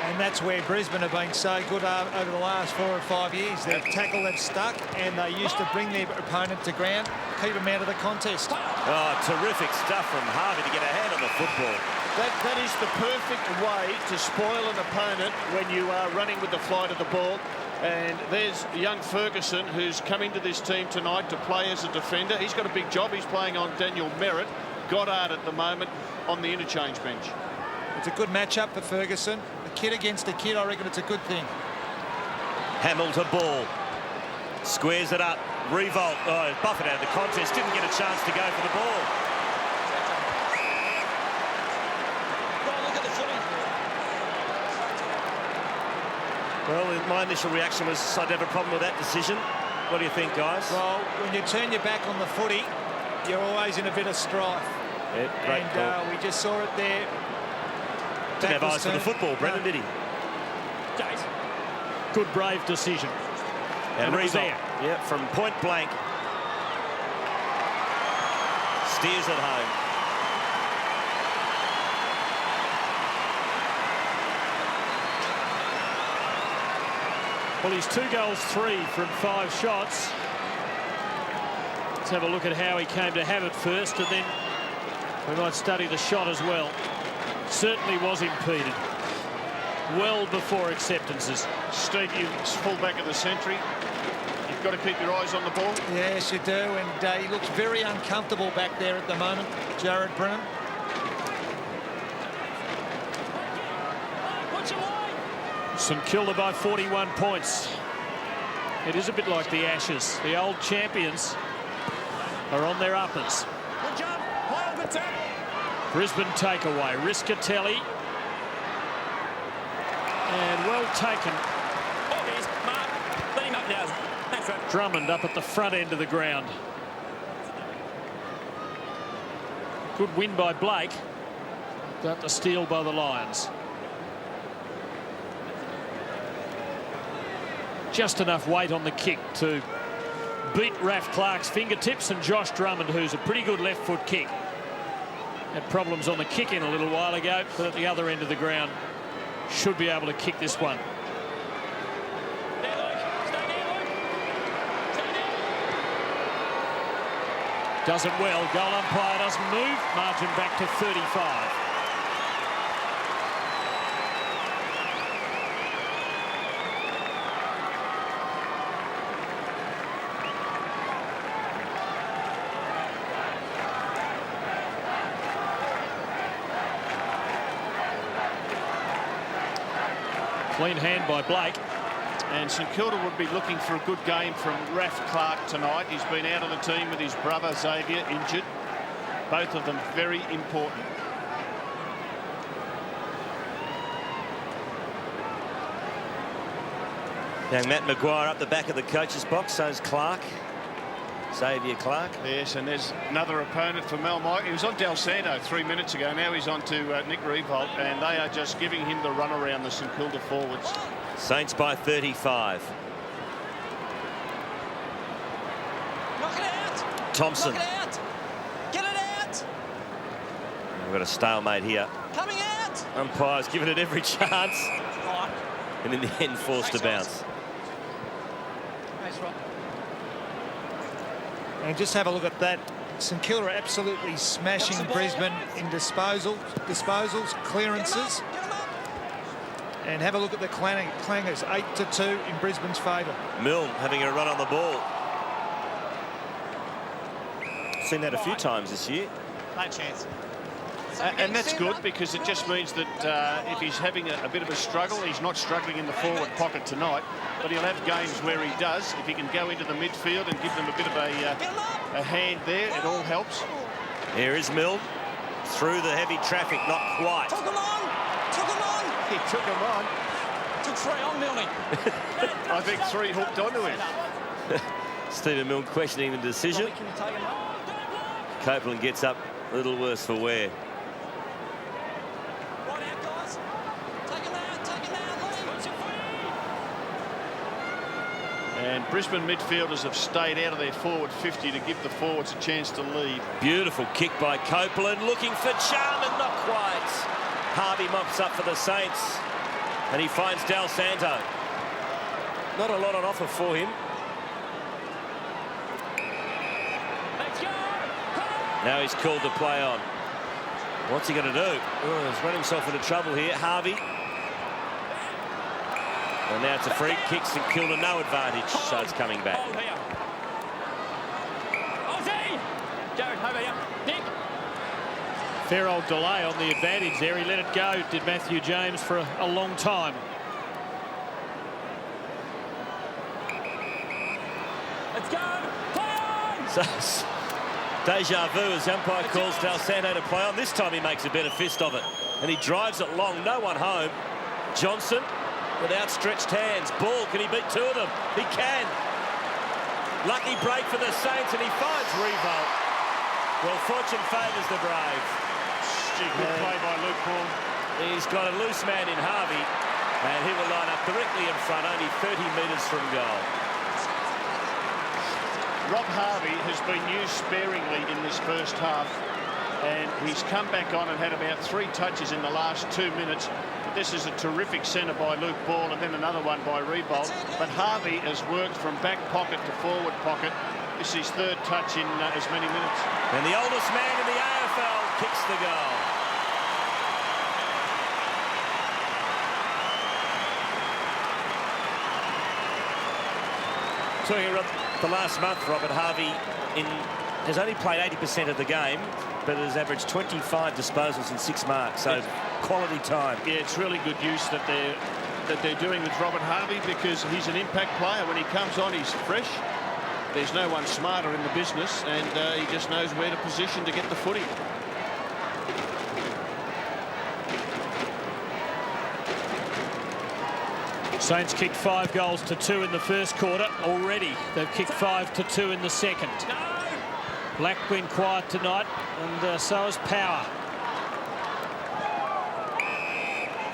And that's where Brisbane have been so good over the last 4 or 5 years. They've tackled that stuck, and they used to bring their opponent to ground, keep them out of the contest. Oh, terrific stuff from Harvey to get a hand on the football. That is the perfect way to spoil an opponent when you are running with the flight of the ball. And there's young Ferguson, who's come into this team tonight to play as a defender. He's got a big job. He's playing on Daniel Merritt. Goddard at the moment on the interchange bench. It's a good matchup for Ferguson. A kid against a kid, I reckon it's a good thing. Hamill to ball. Squares it up. Revolt. Oh, Buffett out of the contest. Didn't get a chance to go for the ball. Well, my initial reaction was I'd have a problem with that decision. What do you think, guys? Well, when you turn your back on the footy, you're always in a bit of strife. Yeah, great and call. we just saw it there. Didn't have Backwards eyes for the turn. football, Brendan, did he? Good, brave decision. And it was there. Yeah, from point blank. Steers it home. Well, he's 2 goals, 3 from 5 shots. Let's have a look at how he came to have it first, and then we might study the shot as well. Certainly was impeded well before acceptances. Steve, you full back of the century. You've got to keep your eyes on the ball. Yes, you do, and he looks very uncomfortable back there at the moment, Jared Brennan. St Kilda by 41 points. It is a bit like the Ashes. The old champions are on their uppers. Good job. High on the tap. Brisbane takeaway. Riscatelli. And well taken. Let him up now. Thanks, Red. Drummond up at the front end of the ground. Good win by Blake. Got the steal by the Lions. Just enough weight on the kick to beat Raf Clark's fingertips, and Josh Drummond, who's a pretty good left foot kick. Had problems on the kick in a little while ago, but at the other end of the ground should be able to kick this one. Does it well. Goal umpire doesn't move. Margin back to 35. Clean hand by Blake. And St Kilda would be looking for a good game from Raf Clark tonight. He's been out of the team with his brother Xavier injured. Both of them very important. Young Matt Maguire up the back of the coach's box. So's Clark. Xavier Clark. Yes, and there's another opponent for Mel Mike. He was on Del Santo 3 minutes ago. Now he's on to Nick Revolt, and they are just giving him the run around the St Kilda forwards. Saints by 35. Knock it out. Thompson. Knock it out. Get it out. We've got a stalemate here. Coming out. Umpire's given it every chance, Right. and in the end forced to bounce. Thanks, Rob. And just have a look at that. St Kilda are absolutely smashing Brisbane in disposals, clearances. Get him up. And have a look at the clangers, 8-2 in Brisbane's favour. Milne having a run on the ball. Seen that a few times this year. No chance. And that's good, because it just means that if he's having a bit of a struggle, he's not struggling in the forward pocket tonight, but he'll have games where he does. If he can go into the midfield and give them a bit of a hand there, it all helps. Here is Milne. Through the heavy traffic, not quite. Took him on. Took him on. He took him on. Took 3 on Milne. I think 3 hooked onto him. Stephen Milne questioning the decision. Can you take him up? Copeland gets up a little worse for wear. Right out, guys. Take him out. Take him out. And Brisbane midfielders have stayed out of their forward 50 to give the forwards a chance to lead. Beautiful kick by Copeland, looking for Charman, not quite. Harvey mops up for the Saints, and he finds Del Santo. Not a lot on offer for him. Now he's called to play on. What's he going to do? Oh, he's run himself into trouble here, Harvey. And now it's a free kick. St Kilda no advantage, so it's coming back. Jared, over here. Nick. Fair old delay on the advantage there. He let it go, did Matthew James, for a long time. Let's go. Play on. So, deja vu as the umpire calls Del Santo to play on. This time he makes a better fist of it. And he drives it long. No one home. Johnson with outstretched hands. Ball, can he beat 2 of them? He can. Lucky break for the Saints, and he finds Revolt. Well, fortune favours the brave. Good play by Luke Ball. He's got a loose man in Harvey, and he will line up directly in front, only 30 metres from goal. Rob Harvey has been used sparingly in this first half, and he's come back on and had about 3 touches in the last 2 minutes. But this is a terrific centre by Luke Ball, and then another one by Revolt. But Harvey has worked from back pocket to forward pocket. This is his 3rd touch in as many minutes. And the oldest man in the AFL kicks the goal. Talking about the last month, Robert Harvey has only played 80% of the game, but has averaged 25 disposals and 6 marks, so quality time. Yeah, it's really good use that they're doing with Robert Harvey, because he's an impact player. When he comes on, he's fresh. There's no one smarter in the business, and he just knows where to position to get the footy. Saints kicked 5 goals to 2 in the first quarter already. They've kicked 5 to 2 in the second. Black been quiet tonight, and so is Power.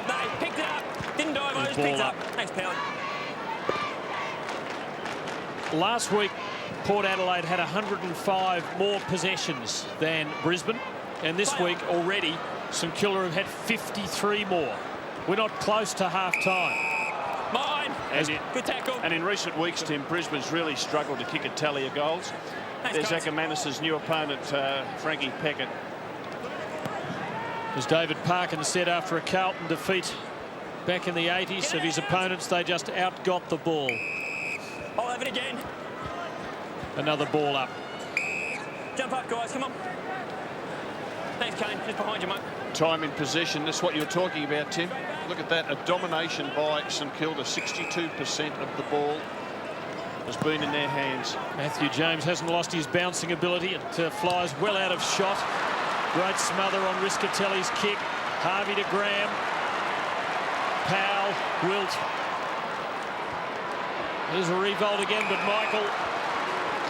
No, picked it up. Didn't dive, I just picked it up. Thanks, Power. Last week, Port Adelaide had 105 more possessions than Brisbane, and this week already, St Kilda have had 53 more. We're not close to half-time. Mine. Good tackle. And in recent weeks, Tim, Brisbane's really struggled to kick a tally of goals. There's Ackermanis' new opponent, Frankie Peckett. As David Parkin said after a Carlton defeat back in the 80s of his opponents, they just outgot the ball. I'll have it again. Another ball up. Jump up, guys, come on. Thanks, Kane. Just behind you, mate. Time in possession, that's what you're talking about, Tim. Look at that, a domination by St Kilda. 62% of the ball has been in their hands. Matthew James hasn't lost his bouncing ability. It flies well out of shot. Great smother on Riscatelli's kick. Harvey to Graham. Powell, Wilt. There's a revolt again, but Michael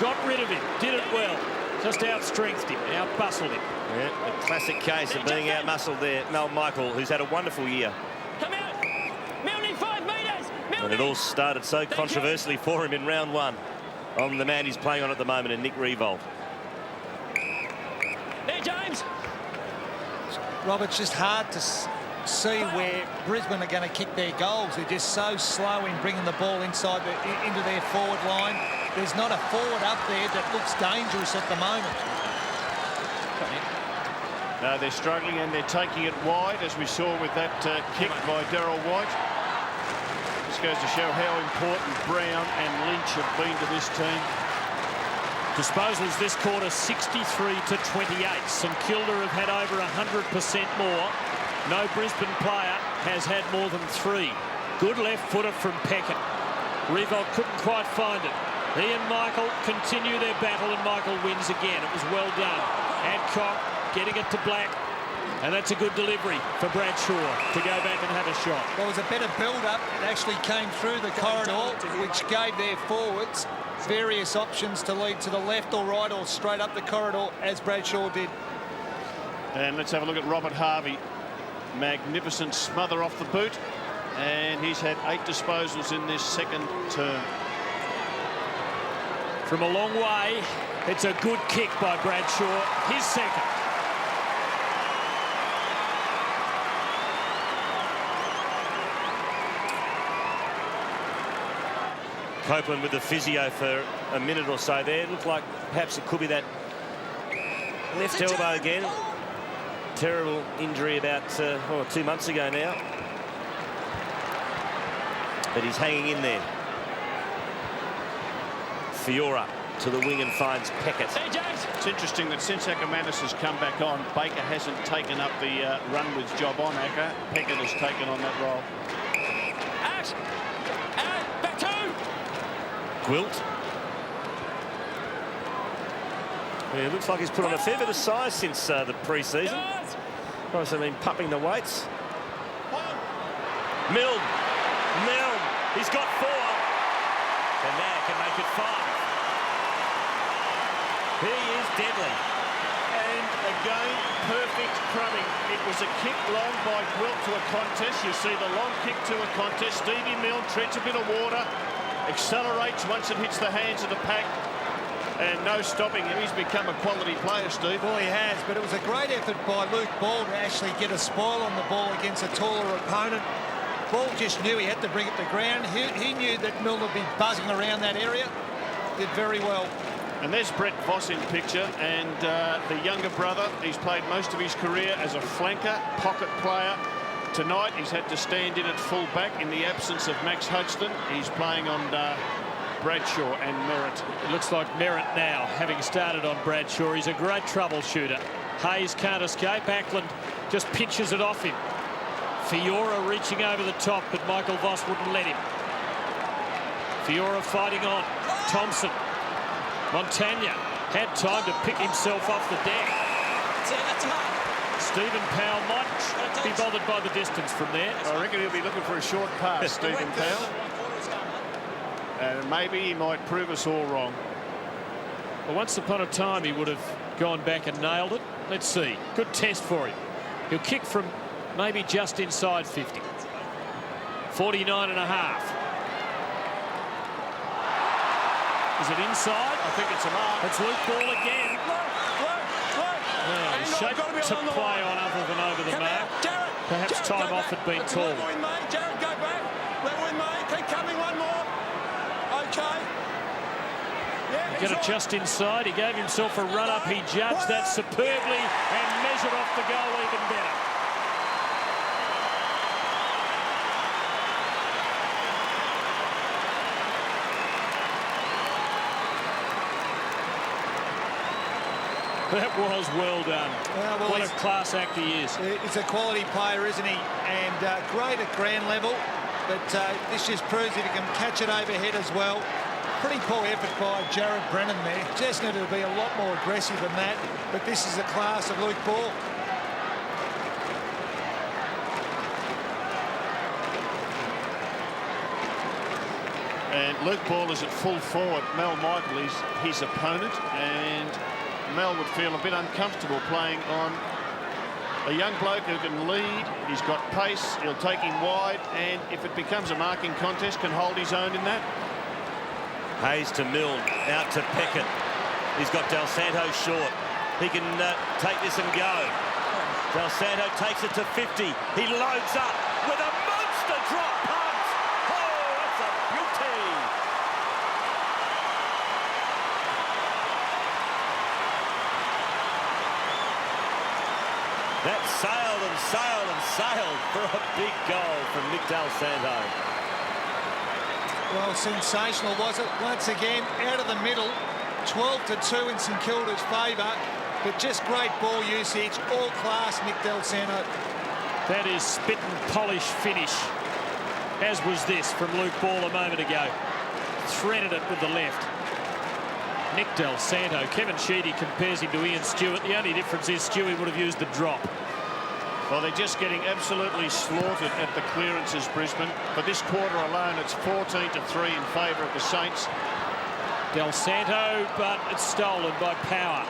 got rid of him. Did it well. Just out-strengthed him, out-bustled him. Yeah, a classic case of being out-muscled there. Mel Michael, who's had a wonderful year. Come out. Milne, 5 metres. Milne. And it all started so controversially for him in round 1 on the man he's playing on at the moment, in Nick Revolt. There, James. Robert's just hard to see where Brisbane are going to kick their goals. They're just so slow in bringing the ball inside into their forward line. There's not a forward up there that looks dangerous at the moment. No, they're struggling, and they're taking it wide, as we saw with that kick by Darryl White. This goes to show how important Brown and Lynch have been to this team. Disposals this quarter, 63 to 28. St Kilda have had over 100% more. No Brisbane player has had more than 3. Good left footer from Peckett. Revolt couldn't quite find it. He and Michael continue their battle, and Michael wins again. It was well done. Adcock getting it to Black, and that's a good delivery for Bradshaw to go back and have a shot. There was a better build-up. It actually came through the corridor, which gave their forwards various options to lead to the left or right or straight up the corridor, as Bradshaw did. And let's have a look at Robert Harvey. Magnificent smother off the boot, and he's had 8 disposals in this second term. From a long way, it's a good kick by Bradshaw, his second. Copeland with the physio for a minute or so there. It looked like perhaps it could be that left elbow again. Terrible injury about 2 months ago now. But he's hanging in there. Fiora to the wing and finds Peckett. It's interesting that since Ackermanis has come back on, Baker hasn't taken up the run-with job on Acker. Peckett has taken on that role. Back 2. Gwilt. Yeah, it looks like he's put on a fair bit of size since the pre-season. Obviously been pumping the weights. Milne. He's got 4. And now can make it 5. He is deadly. again, perfect crumbing. It was a kick long by Gwilt to a contest. You see the long kick to a contest. Stevie Milne treads a bit of water, accelerates once it hits the hands of the pack, and no stopping him. He's become a quality player, Steve. Well, he has, but it was a great effort by Luke Ball to actually get a spoil on the ball against a taller opponent. Ball just knew he had to bring it to ground. He knew that Milne would be buzzing around that area. Did very well. And there's Brett Voss in picture, and the younger brother. He's played most of his career as a flanker, pocket player. Tonight he's had to stand in at full back in the absence of Max Hodgson. He's playing on Bradshaw and Merritt. It looks like Merritt now, having started on Bradshaw. He's a great troubleshooter. Hayes can't escape. Ackland just pinches it off him. Fiora reaching over the top, but Michael Voss wouldn't let him. Fiora fighting on. Thompson. Montagna had time to pick himself off the deck. Stephen Powell might be bothered by the distance from there. I reckon he'll be looking for a short pass, Stephen Powell. And maybe he might prove us all wrong. Well, once upon a time, he would have gone back and nailed it. Let's see. Good test for him. He'll kick from maybe just inside 50. 49.5. Is it inside? I think it's a mark. It's Luke Ball again. Well, shape to play on other than over the mark. Perhaps time off had been called. Jared, go back. Let win, mate. Keep coming, one more. Okay. Yeah, Get it just inside. He gave himself a run up. He judged that superbly and measured off the goal even better. That was well done. Well, what a class act he is. He's a quality player, isn't he? And great at ground level. But this just proves that he can catch it overhead as well. Pretty poor effort by Jared Brennan there. Just needed to be a lot more aggressive than that. But this is the class of Luke Ball. And Luke Ball is at full forward. Mel Michael is his opponent, and Mel would feel a bit uncomfortable playing on a young bloke who can lead. He's got pace. He'll take him wide, and if it becomes a marking contest, can hold his own in that. Hayes to Milne, out to Peckett. He's got Del Santo short. He can take this and go. Del Santo takes it to 50. He loads up with a monster drop punt. Oh, that's a beauty. That sailed and sailed and sailed for a big goal from Nick Del Santo. Well, sensational, was it? Once again, out of the middle, 12-2 in St Kilda's favour, but just great ball usage, all class, Nick Del Santo. That is spit and polish finish, as was this from Luke Ball a moment ago. Threaded it with the left. Nick Del Santo. Kevin Sheedy compares him to Ian Stewart. The only difference is Stewie would have used the drop. Well, they're just getting absolutely slaughtered at the clearances, Brisbane. For this quarter alone, it's 14-3 in favour of the Saints. Del Santo, but it's stolen by Power.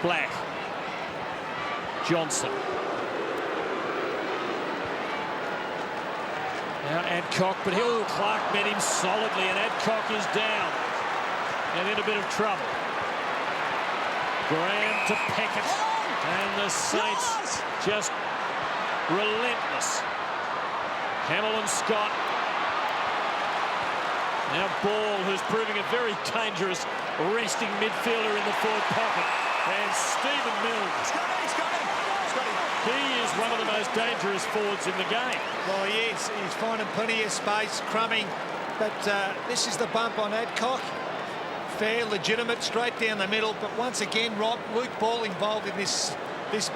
Black. Johnson. Now Adcock, but Clark met him solidly, and Adcock is down and in a bit of trouble. Graham to Peckett, and the Saints just relentless. Hamill and Scott. Now Ball, who's proving a very dangerous resting midfielder in the forward pocket, and Stephen Milne. He is one of the most dangerous forwards in the game. Well, he is. He's finding plenty of space, crumbing. But this is the bump on Adcock. Fair, legitimate, straight down the middle. But once again, Rob, Luke Ball involved in this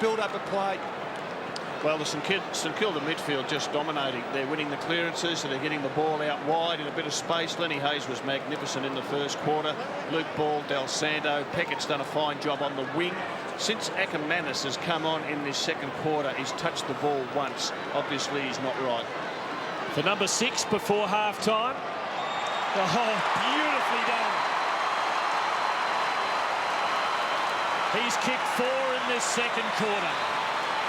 build-up of play. Well, the St Kilda midfield just dominating. They're winning the clearances, so they're getting the ball out wide in a bit of space. Lenny Hayes was magnificent in the first quarter. Luke Ball, Del Santo, Peckett's done a fine job on the wing. Since Ackermanis has come on in this second quarter, he's touched the ball once. Obviously, he's not right. For number 6 before half-time. Oh, beautifully done. He's kicked 4 in this second quarter.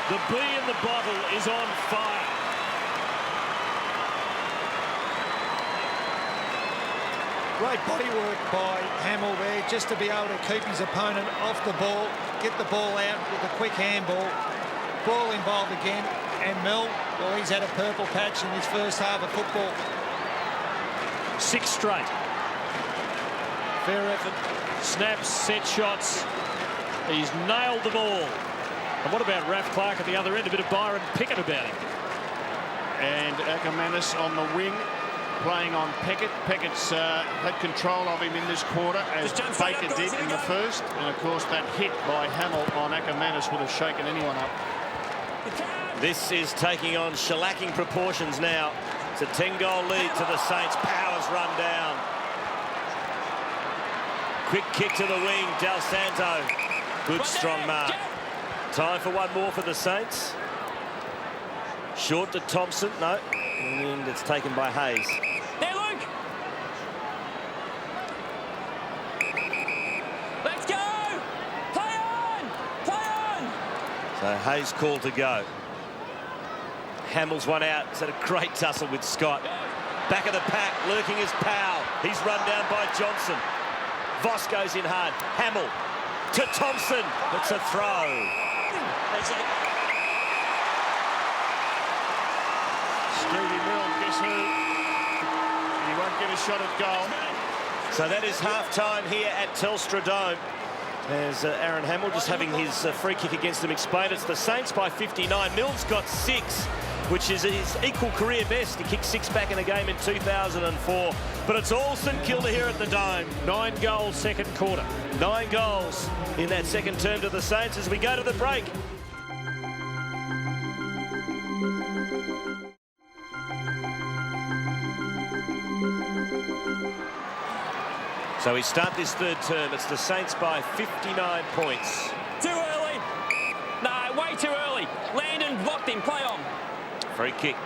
The bee in the bottle is on fire. Great body work by Hamill there, just to be able to keep his opponent off the ball, get the ball out with a quick handball. Ball involved again, and Milne, well, he's had a purple patch in his first half of football. 6 straight. Fair effort. Snaps, set shots. He's nailed them all. And what about Raph Clark at the other end? A bit of Byron Pickett about him. And Ackermanis on the wing, playing on Pickett. Pickett's had control of him in this quarter, as Baker did in the first. And, of course, that hit by Hamill on Ackermanis would have shaken anyone up. This is taking on shellacking proportions now. It's a 10-goal lead to the Saints. Powers run down. Quick kick to the wing, Del Santo. Good strong mark. Time for one more for the Saints. Short to Thompson. No. In the end, it's taken by Hayes. There, Luke. Let's go. Play on. Play on. So Hayes called to go. Hamill's one out. He's had a great tussle with Scott. Back of the pack, lurking is Powell. He's run down by Johnson. Voss goes in hard. Hamill to Thompson. It's a throw. Stevie Milne, guess who? He won't get a shot at goal. So that is half-time here at Telstra Dome. There's Aaron Hamill just having his free kick against them explained. It's the Saints by 59. Milne's got 6, which is his equal career best. He kicked 6 back in a game in 2004. But it's all St Kilda here at the Dome. 9 goals second quarter. 9 goals in that second term to the Saints as we go to the break. So we start this third term. It's the Saints by 59 points. Too early. No, way too early. Landon blocked him. Play on. Free kick.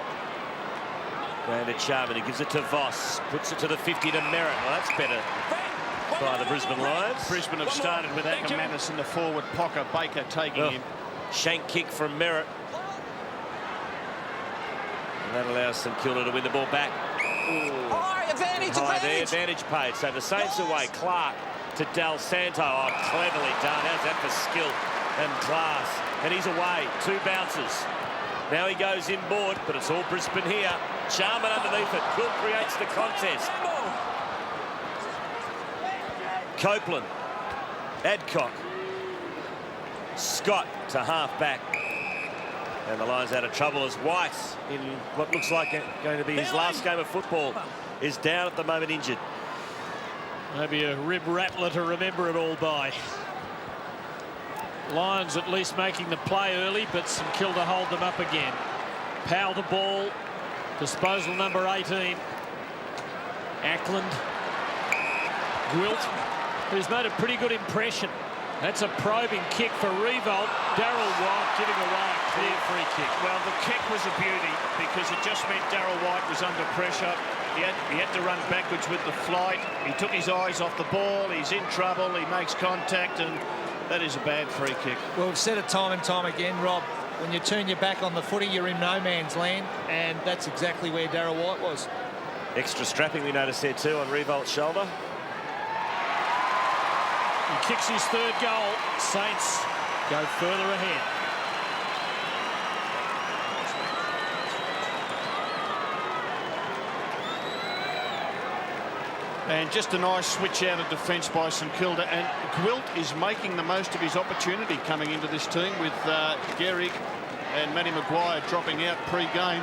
Going to Charman. He gives it to Voss. Puts it to the 50 to Merritt. Well, that's better by the Brisbane Lions. Brisbane have started with Ackermanis in the forward pocket. Baker taking him. Shank kick from Merritt. And that allows St Kilda to win the ball back. High advantage, advantage paid. So the Saints away. Clark to Del Santo. Oh, cleverly done. How's that for skill and class? And he's away. 2 bounces. Now he goes inboard, but it's all Brisbane here. Charman underneath it. Quill creates the contest. Copeland. Adcock. Scott to half-back. And the Lions out of trouble as White, in what looks like going to be his last game of football, is down at the moment injured. Maybe a rib rattler to remember it all by. Lions at least making the play early, but St Kilda hold them up again. Powell the ball. Disposal number 18. Ackland. Gwilt, who's made a pretty good impression. That's a probing kick for Revolt. Darryl White giving away a clear free kick. Well, the kick was a beauty because it just meant Darryl White was under pressure. He had to run backwards with the flight. He took his eyes off the ball. He's in trouble. He makes contact, and that is a bad free kick. Well, we've said it time and time again, Rob. When you turn your back on the footy, you're in no man's land, and that's exactly where Darryl White was. Extra strapping we noticed there too on Revolt's shoulder. He kicks his 3rd goal. Saints go further ahead. And just a nice switch out of defence by St Kilda. And Gwilt is making the most of his opportunity coming into this team with Gehrig and Matty Maguire dropping out pre-game.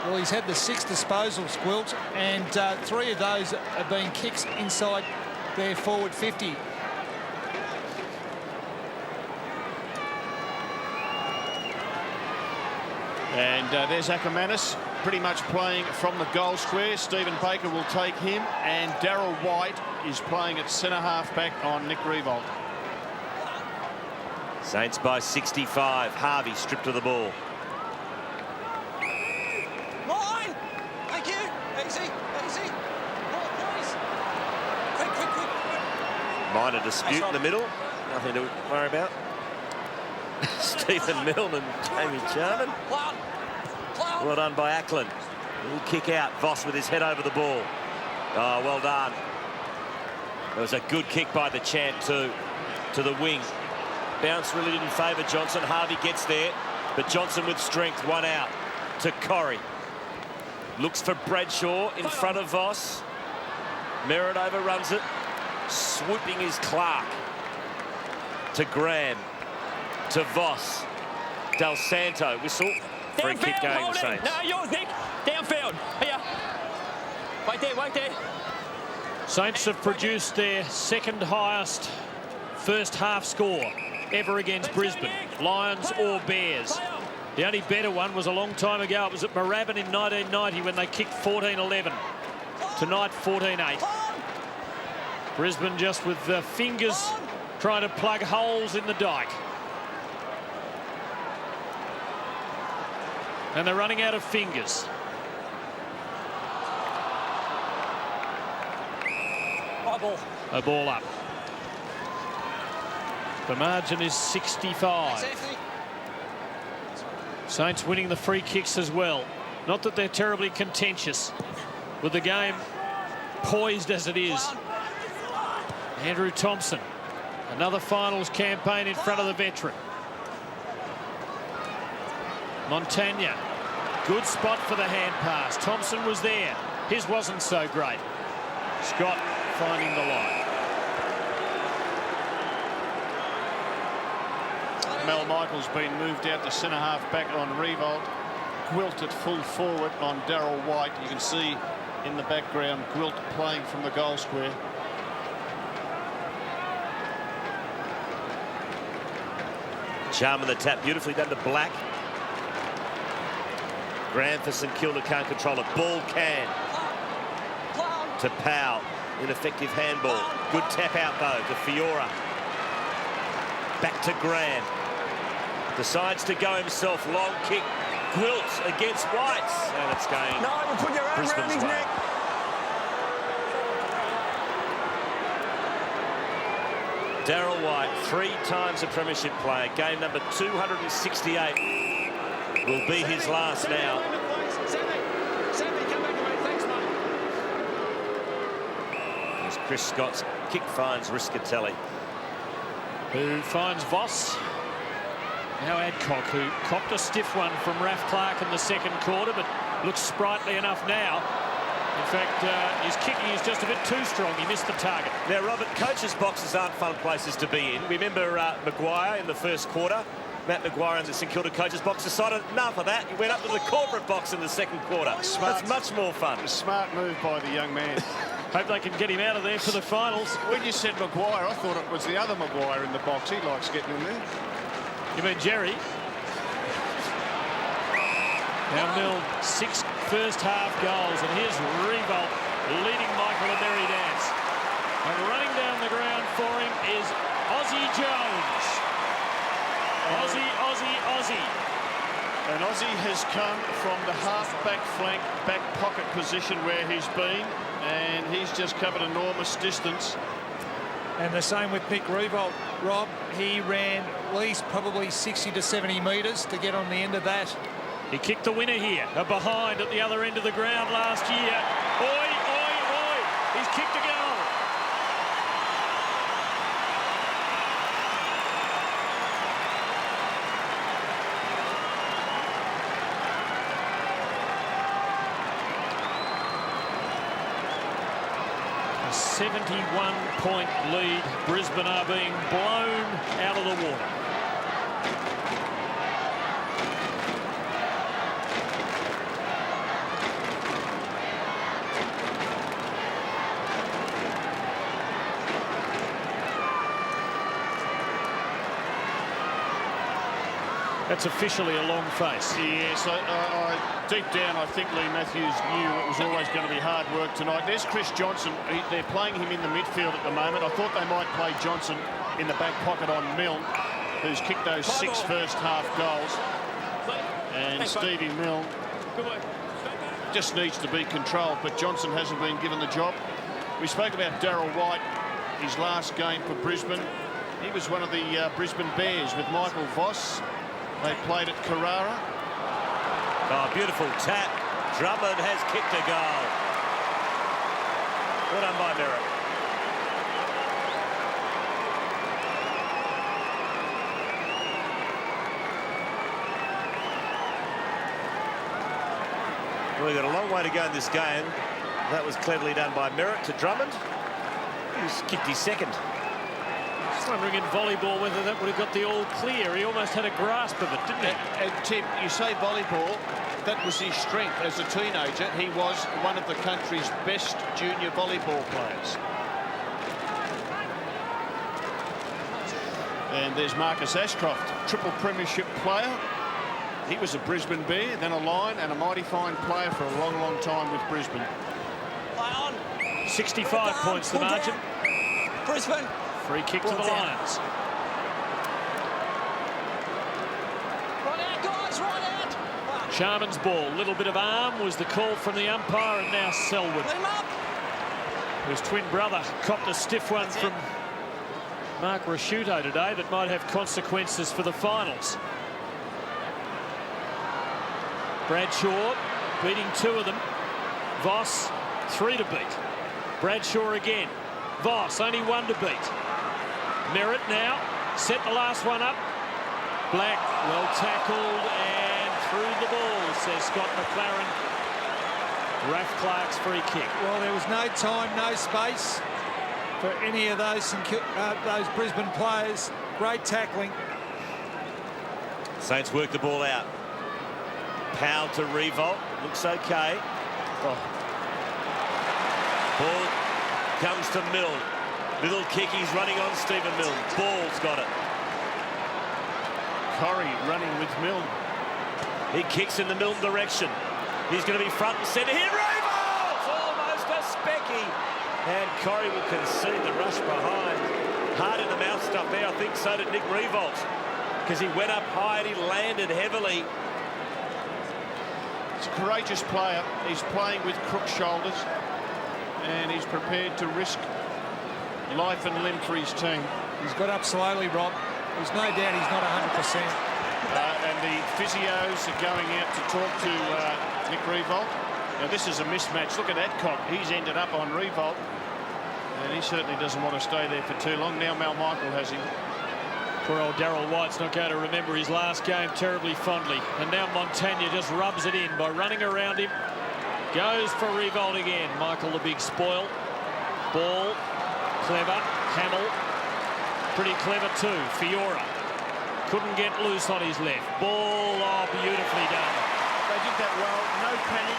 Well, he's had the 6 disposals, Gwilt, and 3 of those have been kicks inside their forward 50. And there's Ackermanis pretty much playing from the goal square. Stephen Baker will take him, and Darryl White is playing at centre half back on Nick Revolt. Saints by 65. Harvey stripped of the ball. Line. Thank you. Easy. Easy. Ball, please. Quick. Minor dispute in the middle. Nothing to worry about. Stephen Milne and Jamie Jarman. Well done by Ackland. Little kick out. Voss with his head over the ball. Oh, well done. It was a good kick by the champ too, to the wing. Bounce really didn't favour Johnson. Harvey gets there, but Johnson with strength. One out to Corrie. Looks for Bradshaw in front of Voss. Merritt overruns it. Swooping is Clark. To Graham. To Voss. Del Santo. Whistle. Free kick going to Saints. No, yours, Nick. Downfield. Here. Wait there, wait there. Saints have produced their second highest first half score ever against Brisbane, Lions or Bears. The only better one was a long time ago. It was at Moorabbin in 1990 when they kicked 14-11. Tonight, 14-8. Brisbane just with the fingers trying to plug holes in the dike. And they're running out of fingers. A ball up. The margin is 65. Saints winning the free kicks as well. Not that they're terribly contentious with the game poised as it is. Andrew Thompson, another finals campaign in front of the veteran. Montagna, good spot for the hand pass. Thompson was there. His wasn't so great. Scott finding the line. Mel Michael's been moved out to centre-half back on Revolt. Gwilt at full forward on Darryl White. You can see in the background Gwilt playing from the goal square. Jarman the tap beautifully done to Black. Graham for St Kilda can't control it. Ball can. To Powell. Ineffective handball. Good tap out though to Fiora. Back to Graham. Decides to go himself. Long kick. Gwilt against Whites. And it's going Brisbane's way. Darryl White, 3 times a premiership player. Game number 268 will be his last now. As Chris Scott's kick finds Riscatelli. Who finds Voss. Now Adcock, who copped a stiff one from Raf Clark in the second quarter, but looks sprightly enough now. In fact, his kicking is just a bit too strong. He missed the target. Now, Robert, coaches' boxes aren't fun places to be in. Remember Maguire in the first quarter? Matt Maguire in the St Kilda coaches' box decided enough of that. He went up to the corporate box in the second quarter. That's much more fun. A smart move by the young man. Hope they can get him out of there for the finals. When you said Maguire, I thought it was the other Maguire in the box. He likes getting in there. You mean Jerry? Now Milne, 6 first half goals, and here's Revolt leading Michael a merry dance. And running down the ground for him is Aussie Jones. Aussie, Aussie, Aussie. And Aussie has come from the half-back flank, back pocket position where he's been, and he's just covered enormous distance. And the same with Nick Revolt, Rob. He ran at least probably 60 to 70 metres to get on the end of that. He kicked the winner here, a behind at the other end of the ground last year. Oi, oi, oi! He's kicked a goal. A 71-point lead. Brisbane are being blown out of the water. That's officially a long face. Yes, deep down, I think Lee Matthews knew it was always going to be hard work tonight. There's Chris Johnson. They're playing him in the midfield at the moment. I thought they might play Johnson in the back pocket on Milne, who's kicked those 6 first half goals. And Stevie Milne just needs to be controlled, but Johnson hasn't been given the job. We spoke about Darryl White, his last game for Brisbane. He was one of the Brisbane Bears with Michael Voss. They played at Carrara. Oh, beautiful tap. Drummond has kicked a goal. Well done by Merritt. Well, we've got a long way to go in this game. That was cleverly done by Merritt to Drummond. He's kicked his second. Just wondering in volleyball whether that would have got the all clear. He almost had a grasp of it, didn't he? And Tim, you say volleyball, that was his strength as a teenager. He was one of the country's best junior volleyball players. And there's Marcus Ashcroft, triple premiership player. He was a Brisbane Bear, then a Lion, and a mighty fine player for a long, long time with Brisbane. 65 points the margin. Brisbane. Free kick to the Lions. Right out, guys, right out. Sharman's ball. Little bit of arm was the call from the umpire, and now Selwood. His twin brother copped a stiff one from Mark Rasciuto today that might have consequences for the finals. Bradshaw beating two of them. Voss, 3 to beat. Bradshaw again. Voss, only 1 to beat. Merritt now, set the last one up. Black, well tackled and through the ball, says Scott McLaren. Raph Clark's free kick. Well, there was no time, no space for any of those Brisbane players. Great tackling. Saints work the ball out. Powell to Revolt. Looks okay. Oh. Ball comes to Milne. Little kick, he's running on Stephen Milne. Ball's got it. Corrie running with Milne. He kicks in the Milne direction. He's going to be front and centre here. Revolt! Almost a specky. And Corrie will concede the rush behind. Hard in the mouth stuff there. I think so did Nick Revolt, because he went up high and he landed heavily. He's a courageous player. He's playing with crook shoulders, and he's prepared to risk life and limb for his team. He's got up slowly, Rob. There's no doubt he's not 100%. And the physios are going out to talk to Nick Revolt. Now, this is a mismatch. Look at Adcock. He's ended up on Revolt, and he certainly doesn't want to stay there for too long. Now Mal Michael has him. Poor old Darryl White's not going to remember his last game terribly fondly. And now Montagna just rubs it in by running around him. Goes for Revolt again. Michael the big spoil. Ball. Clever. Hamill. Pretty clever too. Fiora. Couldn't get loose on his left. Ball. Oh, beautifully done. They did that well. No panic.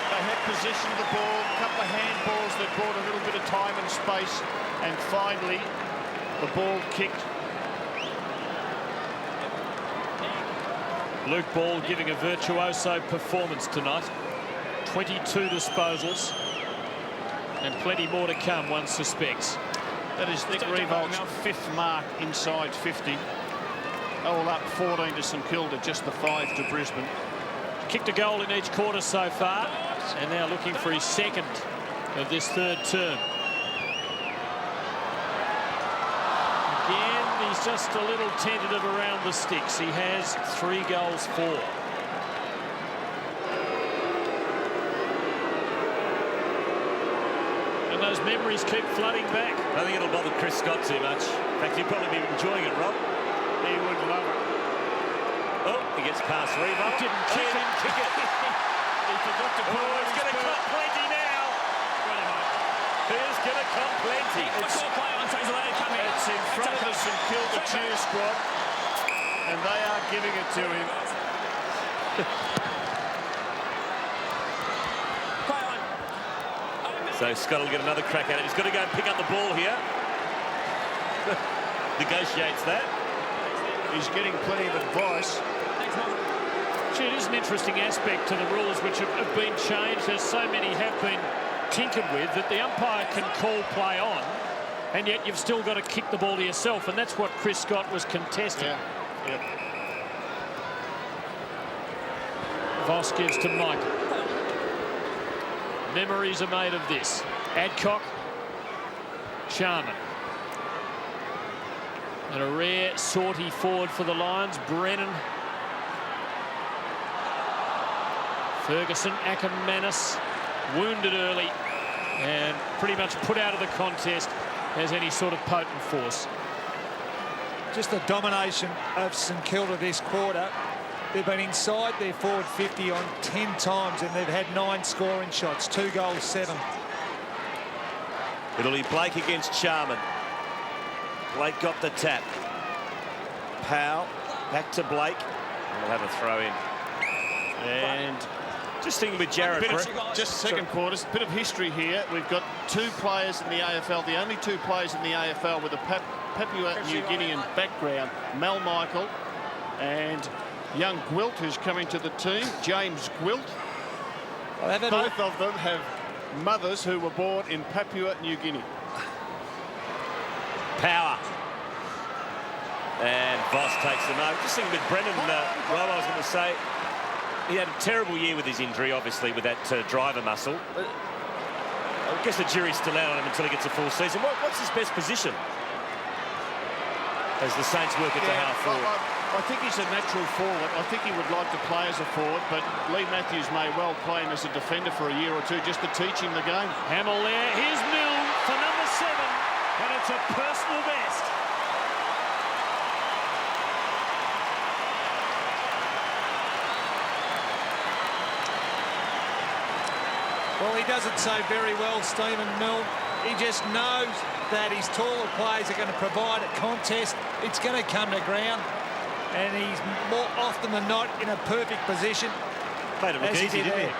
They had possession of the ball. A couple of handballs that brought a little bit of time and space. And finally, the ball kicked. Luke Ball giving a virtuoso performance tonight. 22 disposals. And plenty more to come, one suspects. That is Nick Revolt's 5th mark inside 50. All up 14 to St Kilda, just the 5 to Brisbane. Kicked a goal in each quarter so far, and now looking for his 2nd of this 3rd term. Again, he's just a little tentative around the sticks. He has 3 goals for. And those memories keep flooding back. I think it'll bother Chris Scott too much. In fact, he'd probably be enjoying it, Rob. He would love it. Oh, he gets past Revolt. Didn't kick it. He forgot to put It's going to come plenty now. He's going to come plenty. It's in front of the St Kilda cheer squad, and they are giving it to him. So Scott will get another crack at it. He's got to go and pick up the ball here. Negotiates that. He's getting plenty of advice. Gee, it is an interesting aspect to the rules which have been changed, as so many have been tinkered with, that the umpire can call play on, and yet you've still got to kick the ball to yourself, and that's what Chris Scott was contesting. Yeah. Voss gives to Michael. Memories are made of this. Adcock. Sharman. And a rare sortie forward for the Lions. Brennan. Ferguson, Ackermanis, wounded early and pretty much put out of the contest as any sort of potent force. Just the domination of St Kilda this quarter. They've been inside their forward 50 on 10 times and they've had 9 scoring shots, 2 goals, 7. It'll be Blake against Charman. Blake got the tap. Powell back to Blake. And we'll have a throw in. And just thinking with Jared. Just second quarters, bit of history here. We've got 2 players in the AFL, the only 2 players in the AFL with a Papua New Guinean background. Mal Michael and young Gwilt, who's coming to the team, James Gwilt. Both of them have mothers who were born in Papua New Guinea. Power. And Voss takes them over. Just thinking with Brennan, Rob, I was going to say, he had a terrible year with his injury, obviously, with that driver muscle. I guess the jury's still out on him until he gets a full season. What's his best position as the Saints work it to half forward? I think he's a natural forward. I think he would like to play as a forward, but Lee Matthews may well play him as a defender for a year or 2 just to teach him the game. Hamill there. Here's Milne for number 7, and it's a personal best. Well, he does it so very well, Stephen Milne. He just knows that his taller players are going to provide a contest. It's going to come to ground. And he's more often than not in a perfect position. Made it look easy, didn't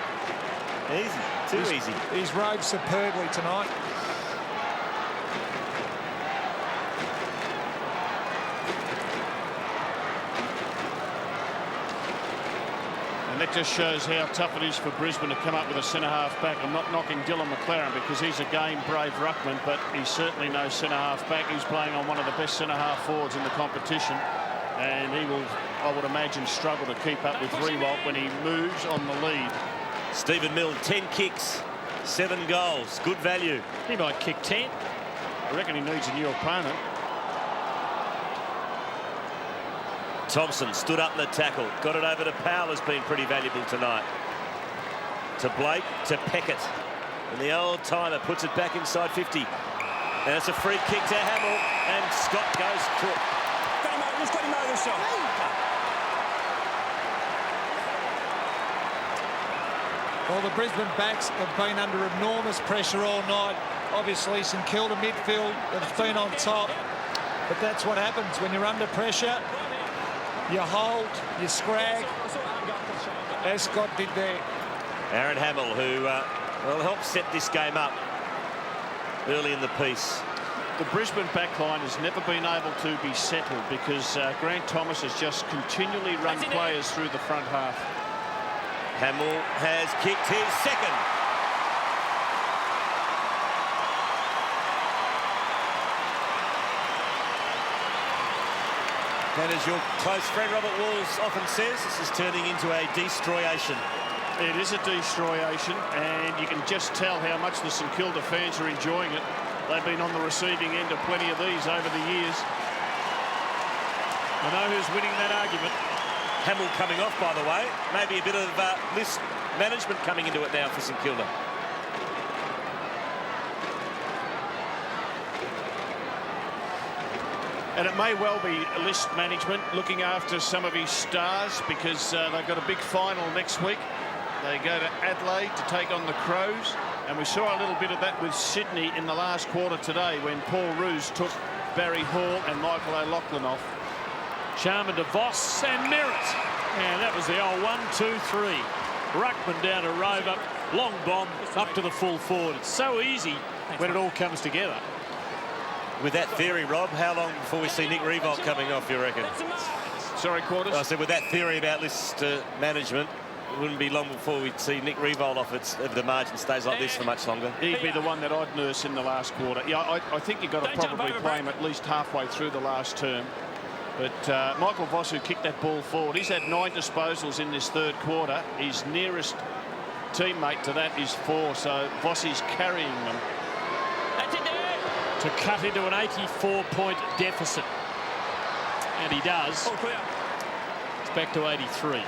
he? Easy. Too easy. He's rode superbly tonight. And that just shows how tough it is for Brisbane to come up with a centre-half back. I'm not knocking Dylan McLaren because he's a game-brave ruckman, but he's certainly no centre-half back. He's playing on one of the best centre-half forwards in the competition. And he will, I would imagine, struggle to keep up with Rewalt when he moves on the lead. Stephen Milne, 10 kicks, 7 goals. Good value. He might kick 10. I reckon he needs a new opponent. Thompson stood up in the tackle. Got it over to Powell, has been pretty valuable tonight. To Blake, to Peckett. And the old timer puts it back inside 50. And it's a free kick to Hamill. And Scott goes to it. Just got him over the shot. Well, the Brisbane backs have been under enormous pressure all night. Obviously, St Kilda midfield has been on top. But that's what happens when you're under pressure. You hold, you scrag, as Scott did there. Aaron Hamill, who will help set this game up early in the piece. The Brisbane backline has never been able to be settled because Grant Thomas has just continually run players through the front half. Hamill has kicked his second. And as your close friend Robert Walls often says, this is turning into a destroyation. It is a destroyation, and you can just tell how much the St Kilda fans are enjoying it. They've been on the receiving end of plenty of these over the years. I know who's winning that argument. Hamill coming off, by the way. Maybe a bit of list management coming into it now for St Kilda. And it may well be list management looking after some of his stars because they've got a big final next week. They go to Adelaide to take on the Crows. And we saw a little bit of that with Sydney in the last quarter today when Paul Roos took Barry Hall and Michael O'Loughlin off. Charman to Voss and Merritt. And that was the old 1-2-3. Ruckman down to Rover. Long bomb up to the full forward. It's so easy when it all comes together. With that theory, Rob, how long before we see Nick Rewalt coming off, you reckon? Sorry, Quarters? I said with that theory about list management, it wouldn't be long before we'd see Nick Rewalt off if the margin stays like this for much longer. He'd be the one that I'd nurse in the last quarter. Yeah, I think you've got to probably play him at least halfway through the last term. But Michael Voss, who kicked that ball forward, he's had 9 disposals in this third quarter. His nearest teammate to that is 4, so Voss is carrying them. To cut into an 84-point deficit. and he does. It's back to 83.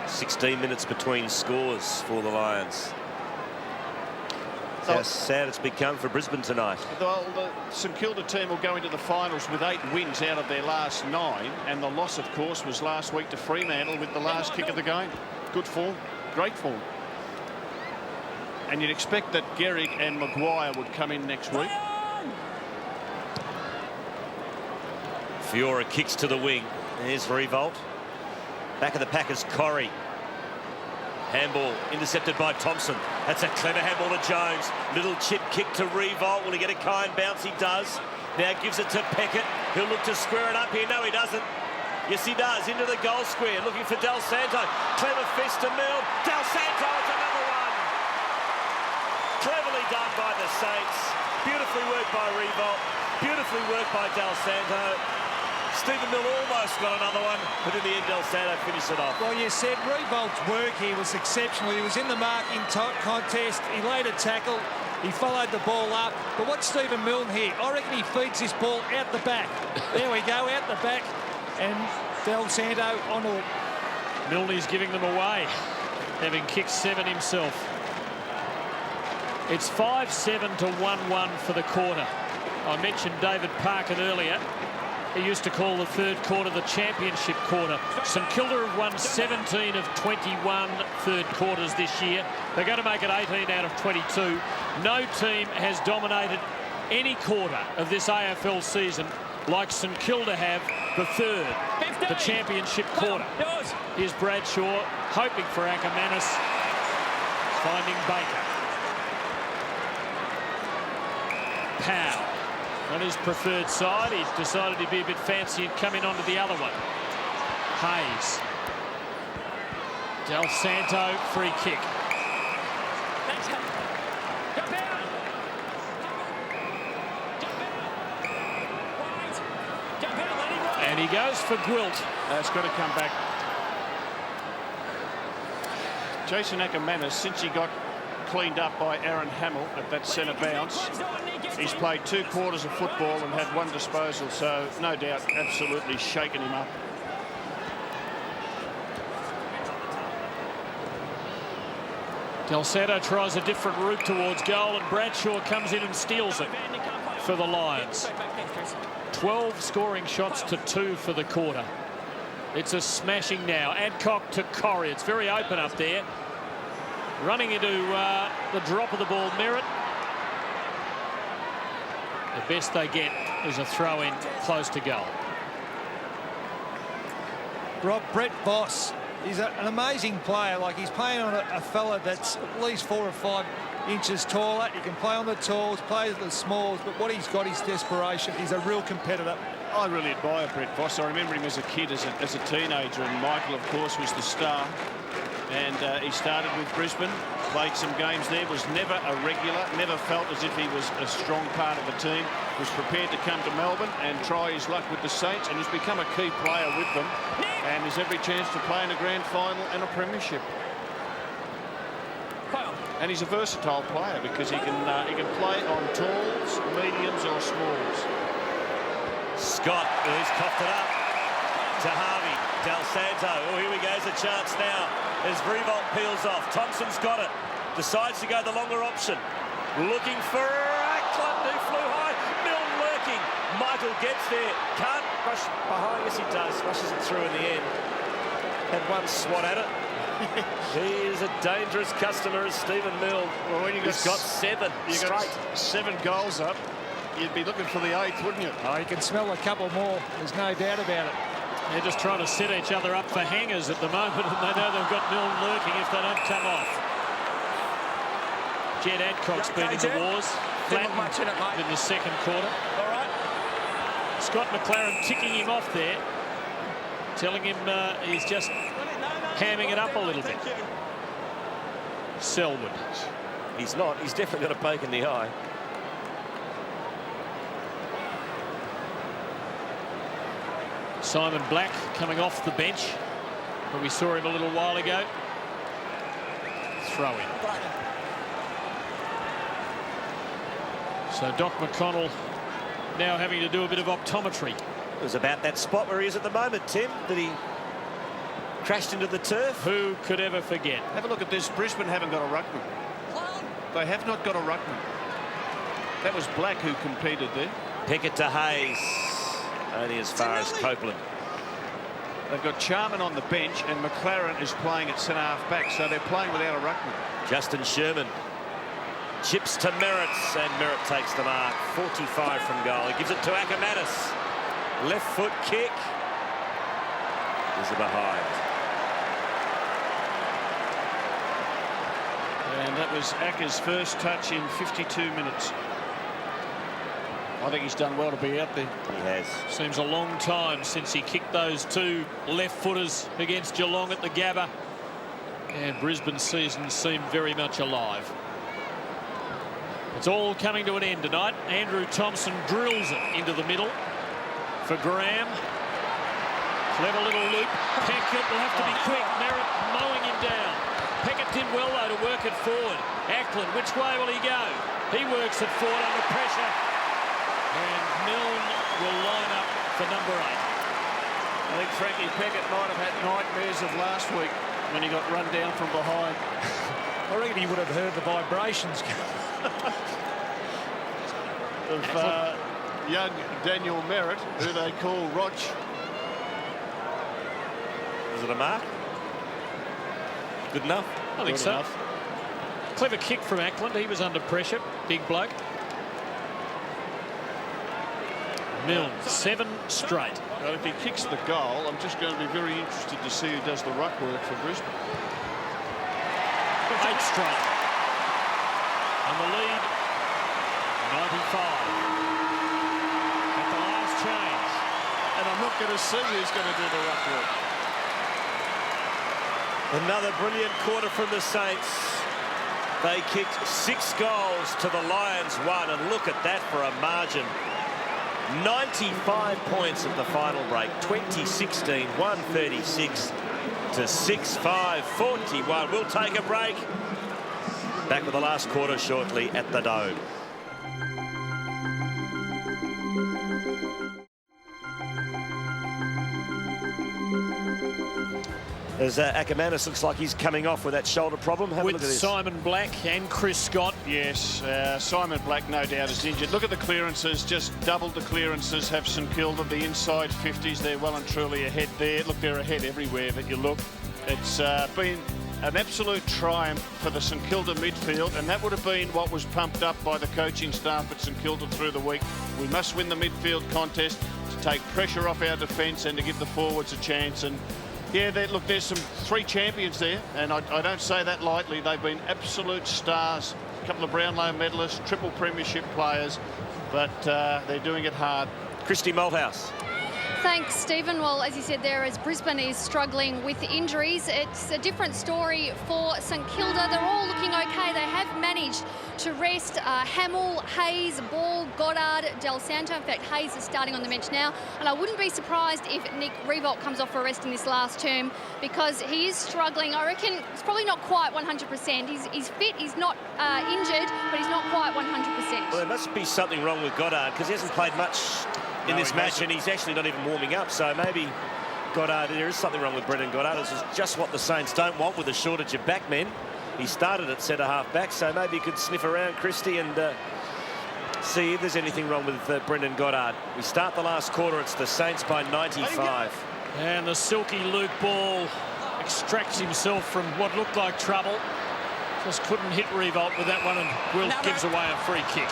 "16 minutes between scores for the Lions." How sad it's become for Brisbane tonight. Well, the St Kilda team will go into the finals with 8 wins out of their last 9, and the loss, of course, was last week to Fremantle with the last kick of the game. Good form, great form. And you'd expect that Gehrig and Maguire would come in next week. Fiora kicks to the wing. Here's Revolt. Back of the pack is Corrie. Handball intercepted by Thompson. That's a clever handball to Jones. Little chip kick to Revolt. Will he get a kind bounce? He does. Now gives it to Peckett. He'll look to square it up here. No, he doesn't. Yes, he does. Into the goal square. Looking for Del Santo. Clever fist to Milne. Del Santo, it's another one. Cleverly done by the Saints. Beautifully worked by Revolt. Beautifully worked by Del Santo. Stephen Milne almost got another one, but in the end, Del Santo finished it off. Well, you said Revolt's work here was exceptional. He was in the marking contest. He laid a tackle. He followed the ball up. But what's Stephen Milne here? I reckon he feeds this ball out the back. There we go, out the back. And Del Santo on all. Milne's giving them away, having kicked 7 himself. It's 5-7 to 1-1 for the quarter. I mentioned David Parkin earlier. He used to call the third quarter the championship quarter. St Kilda have won 17 of 21 third quarters this year. They're going to make it 18 out of 22. No team has dominated any quarter of this AFL season like St Kilda have the third, the championship quarter. Here's Bradshaw hoping for Ackermanis, finding Baker. Powell. On his preferred side, he decided to be a bit fancy and come in onto the other one. Hayes. Del Santo, free kick. And he goes for Gwilt. That's got to come back. Jason Ackermanis, since he got cleaned up by Aaron Hamill at that centre bounce, he's played 2 quarters of football and had 1 disposal, so no doubt absolutely shaking him up. Del Santo tries a different route towards goal, and Bradshaw comes in and steals it for the Lions. 12 scoring shots to 2 for the quarter. It's a smashing now. Adcock to Corrie. It's very open up there. Running into the drop of the ball, Merritt. The best they get is a throw-in close to goal. Rob, Brett Voss, he's an amazing player. Like, he's playing on a fella that's at least 4 or 5 inches taller. He can play on the talls, play at the smalls, but what he's got is desperation. He's a real competitor. I really admire Brett Voss. I remember him as a kid, as a teenager, and Michael, of course, was the star. And he started with Brisbane, played some games there, was never a regular, never felt as if he was a strong part of the team, was prepared to come to Melbourne and try his luck with the Saints, and has become a key player with them, and has every chance to play in a grand final and a premiership. And he's a versatile player because he can play on talls, mediums or smalls. Scott, who's coughed it up to Harvey. Del Santo. Oh, here we go. There's a chance now as Revolt peels off. Thompson's got it. Decides to go the longer option. Looking for Ackland, who flew high. Milne lurking. Michael gets there. Can't rush behind. Yes, he does. Rushes it through in the end. Had 1 swat at it. He is a dangerous customer as Stephen Milne. Well, when he's got 7 straight. 7 goals up, you'd be looking for the 8th, wouldn't you? Oh, you can smell a couple more. There's no doubt about it. They're just trying to set each other up for hangers at the moment, and they know they've got Milne lurking if they don't come off. Jed Adcock's been in the wars, flattened in the second quarter. All right. Scott McLaren ticking him off there, telling him he's just hamming it up a little bit. Selwood. He's not. He's definitely got a poke in the eye. Simon Black coming off the bench, but we saw him a little while ago. Throw in. So Doc McConnell now having to do a bit of optometry. It was about that spot where he is at the moment, Tim, that he crashed into the turf. Who could ever forget? Have a look at this. Brisbane haven't got a ruckman. They have not got a ruckman. That was Black who competed there. Pickett to Hayes. Only as far as Copeland. They've got Charman on the bench and McLaren is playing at centre-half back, so they're playing without a ruckman. Justin Sherman chips to Merritts, and Merritt takes the mark. 45 from goal. He gives it to Ackermanis. Left foot kick. Is behind. And that was Acker's first touch in 52 minutes. I think he's done well to be out there. He has. Seems a long time since he kicked those two left-footers against Geelong at the Gabba. And Brisbane's season seemed very much alive. It's all coming to an end tonight. Andrew Thompson drills it into the middle for Graham. Clever little loop. Pickett will have to be quick. Merritt mowing him down. Pickett did well, though, to work it forward. Ackland, which way will he go? He works it forward under pressure. And Milne will line up for number 8. I think Frankie Pickett might have had nightmares of last week when he got run down from behind. I reckon he would have heard the vibrations. Of young Daniel Merritt, who they call Roch. Was it a mark? Good enough? I think so. Clever kick from Ackland. He was under pressure. Big bloke. Milne, 7 straight. Well, if he kicks the goal, I'm just going to be very interested to see who does the ruck work for Brisbane. 8 straight. And the lead, 95. At the last change. And I'm not going to see who's going to do the ruck work. Another brilliant quarter from the Saints. They kicked 6 goals to the Lions 1, and look at that for a margin. 95 points at the final break. 2016, 136 to 6-5, 41. We'll take a break. Back with the last quarter shortly at the Dome. As Ackermanis looks like he's coming off with that shoulder problem. Have a look With at this. Simon Black and Chris Scott. Yes, Simon Black no doubt is injured. Look at the clearances, just doubled the clearances have St Kilda. The inside 50s, they're well and truly ahead there. Look, they're ahead everywhere that you look. It's been an absolute triumph for the St Kilda midfield, and that would have been what was pumped up by the coaching staff at St Kilda through the week. We must win the midfield contest to take pressure off our defence and to give the forwards a chance. And yeah, look, there's some 3 champions there, and I don't say that lightly. They've been absolute stars. A couple of Brownlow medalists, triple premiership players, but they're doing it hard. Christy Malthouse. Thanks, Stephen. Well, as you said there, as Brisbane is struggling with injuries, it's a different story for St Kilda. They're all looking okay. They have managed to rest Hamill, Hayes, Ball, Goddard, Del Santo. In fact, Hayes is starting on the bench now. And I wouldn't be surprised if Nick Revolt comes off for rest in this last term, because he is struggling. I reckon it's probably not quite 100%. He's fit, he's not injured, but he's not quite 100%. Well, there must be something wrong with Goddard, because he hasn't played much in this match, and he's actually not even warming up. So maybe Goddard, there is something wrong with Brendan Goddard. This is just what the Saints don't want with a shortage of backmen. He started at centre-half back, so maybe he could sniff around Christie and see if there's anything wrong with Brendan Goddard. We start the last quarter. It's the Saints by 95. And the silky Luke Ball extracts himself from what looked like trouble. Just couldn't hit Revolt with that one, and Wilf gives away a free kick.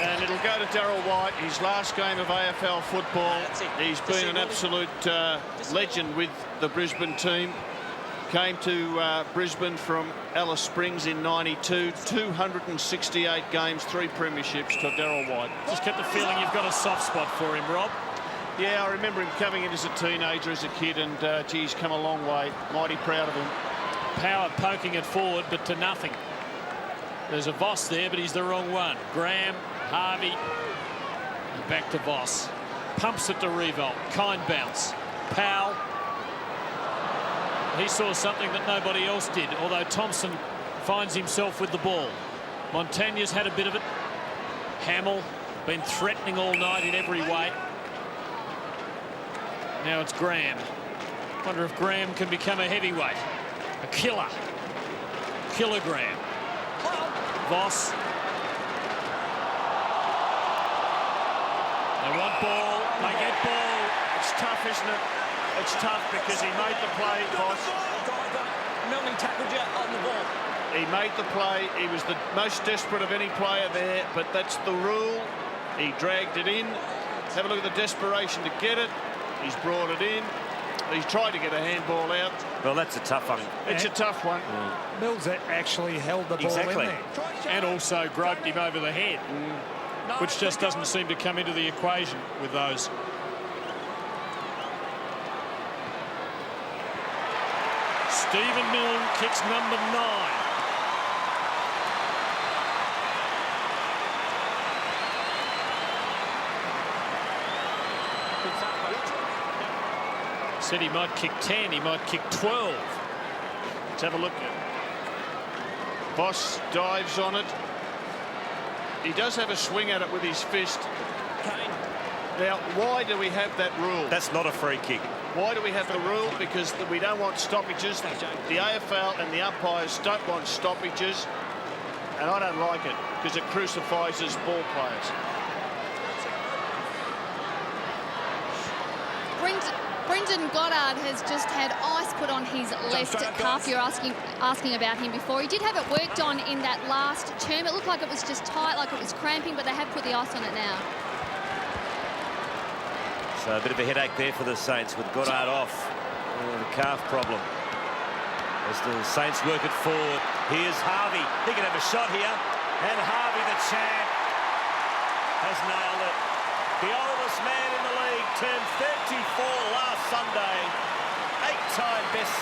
And it'll go to Darryl White, his last game of AFL football. He's been an absolute legend with the Brisbane team. Came to Brisbane from Alice Springs in '92. 268 games, 3 premierships to Darryl White. Just get the feeling you've got a soft spot for him, Rob. Yeah, I remember him coming in as a teenager, as a kid, and geez, come a long way. Mighty proud of him. Power poking it forward, but to nothing. There's a Voss there, but he's the wrong one. Graham, Harvey, and back to Voss. Pumps it to Revolt. Kind bounce. Powell. He saw something that nobody else did, although Thompson finds himself with the ball. Montagne's had a bit of it. Hamill been threatening all night in every way. Now it's Graham. Wonder if Graham can become a heavyweight. A killer. Kilogram. Voss. They want ball. They get ball. It's tough, isn't it? It's tough because he made the play, Voss. Milne tackled you on the ball. He made the play. He was the most desperate of any player there, but that's the rule. He dragged it in. Have a look at the desperation to get it. He's brought it in. He's tried to get a handball out. Well, that's a tough one. It's a tough one. Mills actually held the ball Exactly. in there. And also groped him over the head, which just doesn't seem to come into the equation with those. Stephen Milne kicks number 9. Said he might kick 10, he might kick 12. Let's have a look. Voss dives on it. He does have a swing at it with his fist. Now, why do we have that rule? That's not a free kick. Why do we have the rule? Because we don't want stoppages. The AFL and the umpires don't want stoppages. And I don't like it because it crucifies us ball players. Brendan Goddard has just had ice put on his left calf. You're asking about him before. He did have it worked on in that last term. It looked like it was just tight, like it was cramping, but they have put the ice on it now. So a bit of a headache there for the Saints with Goddard off. The calf problem. As the Saints work it forward. Here's Harvey. He can have a shot here. And Harvey, the champ, has nailed it. The oldest man in the league turned 34 last Sunday. 8-time best,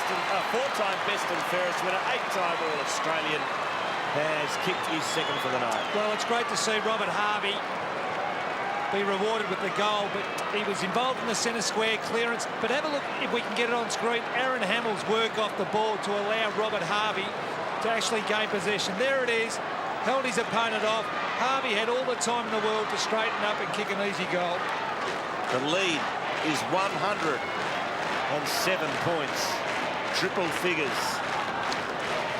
4-time best and fairest winner, 8-time All-Australian, has kicked his second for the night. Well, it's great to see Robert Harvey be rewarded with the goal, but he was involved in the centre square clearance. But have a look, if we can get it on screen, Aaron Hamill's work off the ball to allow Robert Harvey to actually gain possession. There it is, held his opponent off. Harvey had all the time in the world to straighten up and kick an easy goal. The lead is 107 points, triple figures,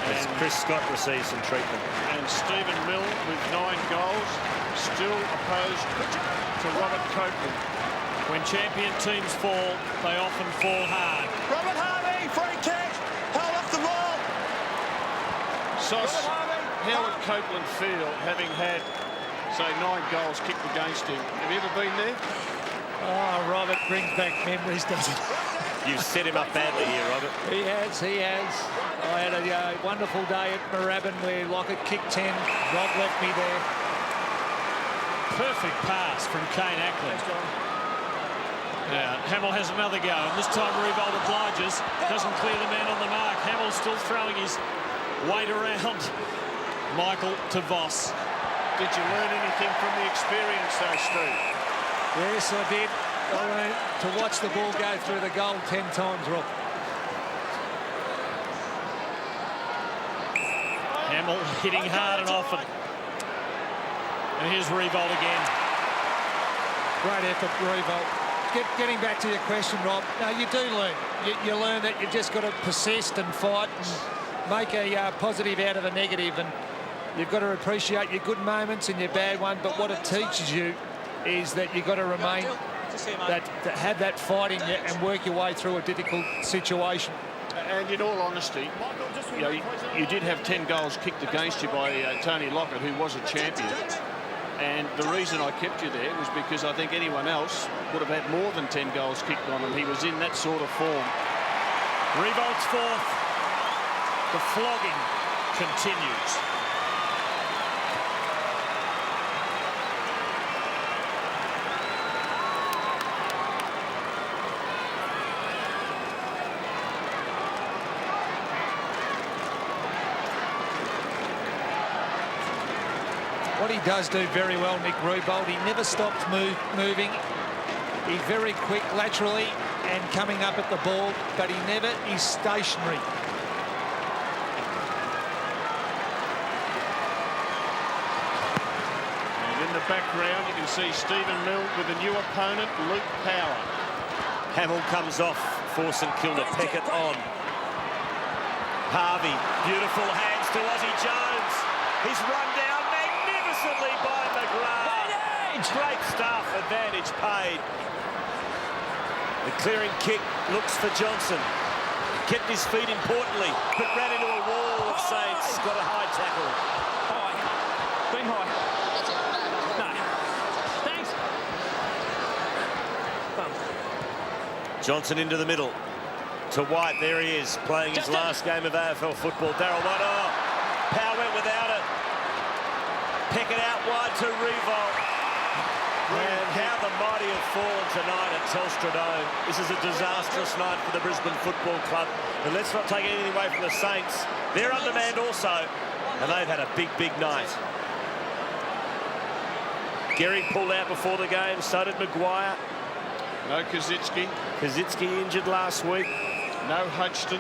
as Chris Scott receives some treatment. And Stephen Milne with 9 goals, still opposed to Robert Copeland. When champion teams fall, they often fall hard. Robert Harvey, free kick, held off the ball. Sauce, how would Copeland feel having had, say, 9 goals kicked against him? Have you ever been there? Oh, Robert brings back memories, doesn't he? You've set him up badly here, Robert. He has, he has. I had a wonderful day at Moorabbin where Lockett kicked 10. Rob left me there. Perfect pass from Kane Ackley. Now, Hamill has another go, and this time Revolt obliges. Doesn't clear the man on the mark. Hamill still throwing his weight around. Michael to Voss. Did you learn anything from the experience, though, Steve? Yes, I did. I learned to watch the ball go through the goal 10 times, Rob. Hamill hitting hard and often. And here's Revolt again. Great effort, Revolt. Getting back to your question, Rob, no, you do learn. You learn that you've just got to persist and fight and make a positive out of a negative. And you've got to appreciate your good moments and your bad ones. But what it teaches you is that you've got to remain, have that fight in you and work your way through a difficult situation. And in all honesty, you did have 10 goals kicked against you by Tony Lockett, who was a champion. And the reason I kept you there was because I think anyone else would have had more than 10 goals kicked on him. He was in that sort of form. Revolt's fourth. The flogging continues. What he does do very well, Nick Revolt, he never stops moving. He's very quick laterally and coming up at the ball, but he never is stationary. And in the the background, you can see Stephen Milne with a new opponent, Luke Power. Hamill comes off for St Kilda. Peckett on. Harvey, beautiful hands to Ozzie Jones. He's run down magnificently by McGrath. Great stuff, advantage paid. The clearing kick looks for Johnson. Kept his feet importantly, but ran into a wall of Saints. Got a high tackle. High. Bring high. No. Thanks. Johnson into the middle. To White, there he is, playing his last game of AFL football. Darryl White, Power went without it. Peckett out wide to Revolt. And how the mighty have fallen tonight at Telstra Dome. This is a disastrous night for the Brisbane Football Club. And let's not take anything away from the Saints. They're undermanned also, and they've had a big, big night. Gehrig pulled out before the game, so did Maguire. No Kazitsky. Kazitsky injured last week. No Hodgson.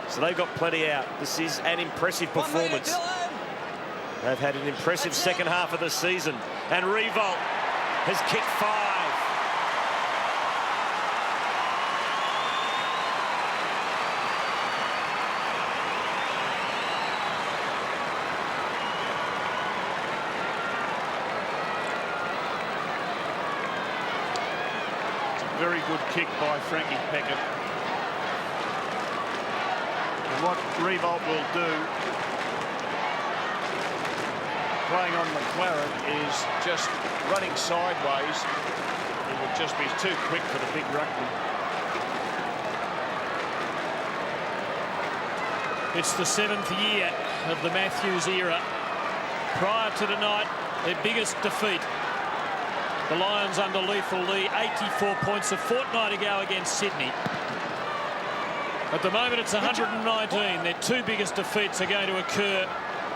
So they've got plenty out. This is an impressive performance. They've had an impressive second half of the season. And Revolt has kicked 5. It's a very good kick by Frankie Peckett. And what Revolt will do, playing on McLaren, is just running sideways. He would just be too quick for the big ruckman. It's the 7th year of the Matthews era. Prior to tonight, their biggest defeat. The Lions under Lethal Lee, 84 points a fortnight ago against Sydney. At the moment, it's 119. Their 2 biggest defeats are going to occur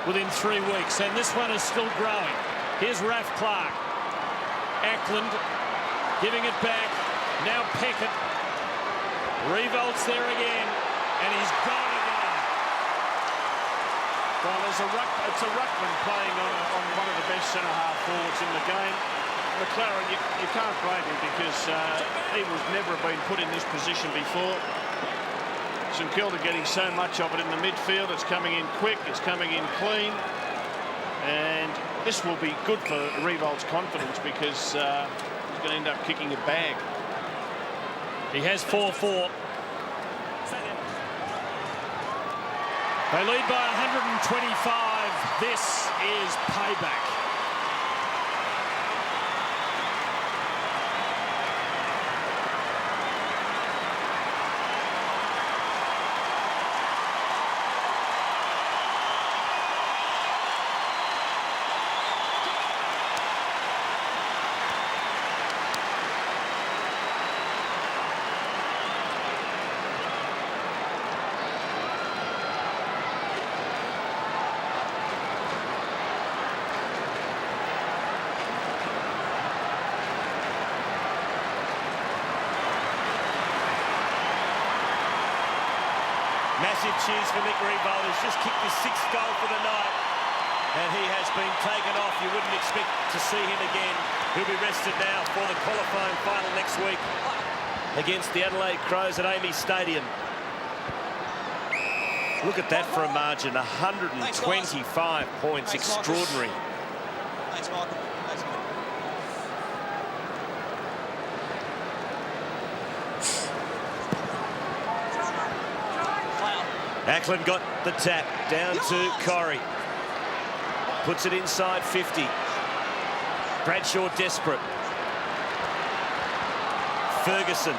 within 3 weeks, and this one is still growing. Here's Raph Clark. Ackland giving it back. Now Peckett. Revolt's there again, and he's gone again. Well, it's a ruckman playing on one of the best centre-half forwards in the game. McLaren, you can't blame him because he was never been put in this position before. St Kilda getting so much of it in the midfield. It's coming in quick, it's coming in clean, and this will be good for Revolt's confidence because he's going to end up kicking a bag. He has 4-4. They lead by 125. This is payback. Massive cheers for Mick Revolt, who's just kicked his 6th goal for the night. And he has been taken off. You wouldn't expect to see him again. He'll be rested now for the qualifying final next week against the Adelaide Crows at Amy Stadium. Look at that for a margin, 125 points, extraordinary. Thanks, Michael. Ackland got the tap down to Corrie. Puts it inside 50. Bradshaw desperate. Ferguson.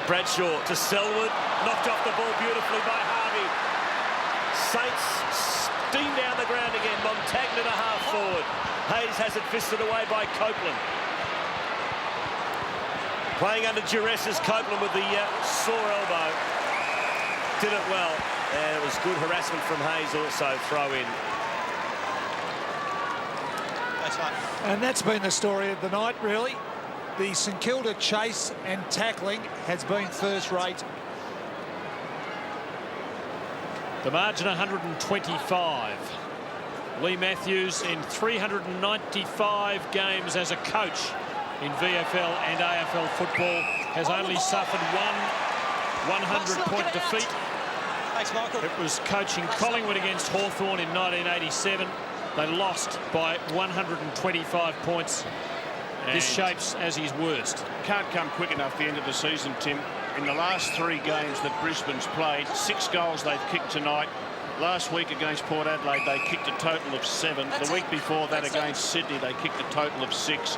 Bradshaw to Selwood. Knocked off the ball beautifully by Harvey. Saints steam down the ground again. Montagna to half forward. Hayes has it fisted away by Copeland. Playing under duress is Copeland with the sore elbow. Did it well, and it was good harassment from Hayes also, throw in. That's right. And that's been the story of the night, really. The St Kilda chase and tackling has been first rate. The margin 125. Lee Matthews, in 395 games as a coach in VFL and AFL football, has only suffered one 100-point defeat. Thanks, Michael. It was coaching Collingwood against Hawthorn in 1987. They lost by 125 points. This shapes as his worst. Can't come quick enough the end of the season, Tim. In the last 3 games that Brisbane's played, 6 goals they've kicked tonight. Last week against Port Adelaide, they kicked a total of 7. The week before that against Sydney, they kicked a total of 6.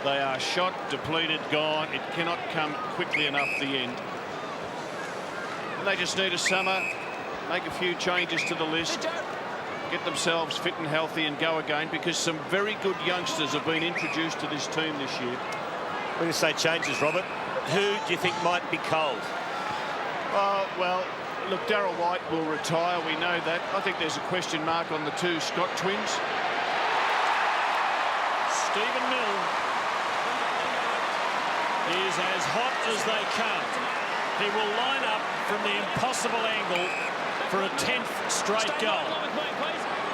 They are shot, depleted, gone. It cannot come quickly enough, the end. And they just need a summer, make a few changes to the list, get themselves fit and healthy and go again, because some very good youngsters have been introduced to this team this year. When you say changes, Robert, who do you think might be cold? Well, look, Darryl White will retire. We know that. I think there's a question mark on the 2 Scott twins. Stephen Milne is as hot as they come. He will line up from the impossible angle for a 10th straight goal.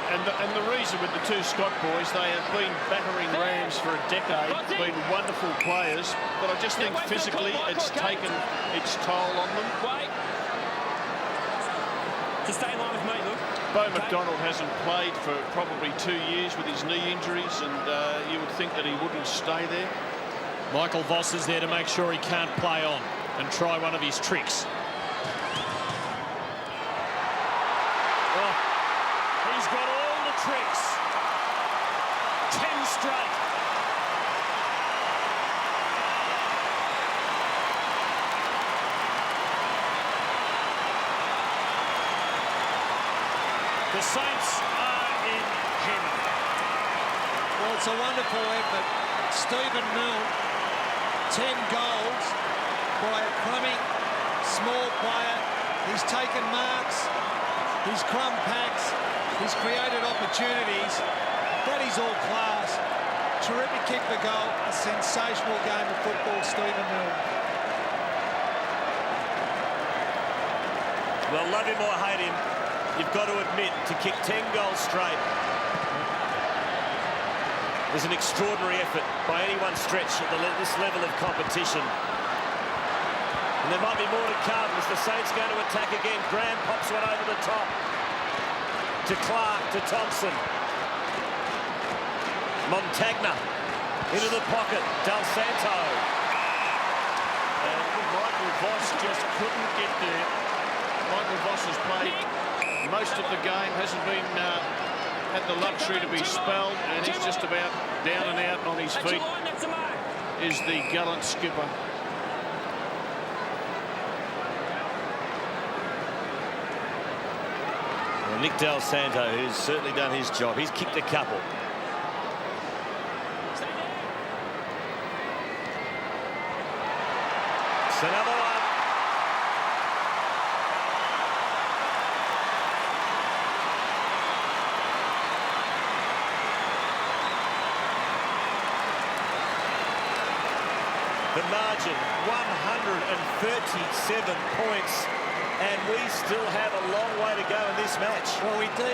And the reason with the 2 Scott boys, they have been battering rams for a decade, been wonderful players, but I just think physically it's taken its toll on them. To stay in line with me, look. Bo McDonald hasn't played for probably 2 years with his knee injuries, and you would think that he wouldn't stay there. Michael Voss is there to make sure he can't play on and try one of his tricks. Oh, he's got all the tricks. 10 straight. The Saints are in heaven. Well, it's a wonderful effort. Stephen Milne, 10 goals by a crummy, small player. He's taken marks, he's crumb packs, he's created opportunities. That is all class. Terrific kick for goal, a sensational game of football, Stephen Milne. Well, love him or hate him, you've got to admit, to kick 10 goals straight is an extraordinary effort by any one stretch at this level of competition. And there might be more to come as the Saints going to attack again. Graham pops one over the top to Clark, to Thompson. Montagna into the pocket. Del Santo. And Michael Voss just couldn't get there. Michael Voss has played most of the game, hasn't been had the luxury to be spelled, and he's just about down and out on his feet. Is the gallant skipper. Well, Nick Del Santo, who's certainly done his job. He's kicked a couple. It's another one. The margin, 137 points, and we still have a long way to go in this match. Well, we do,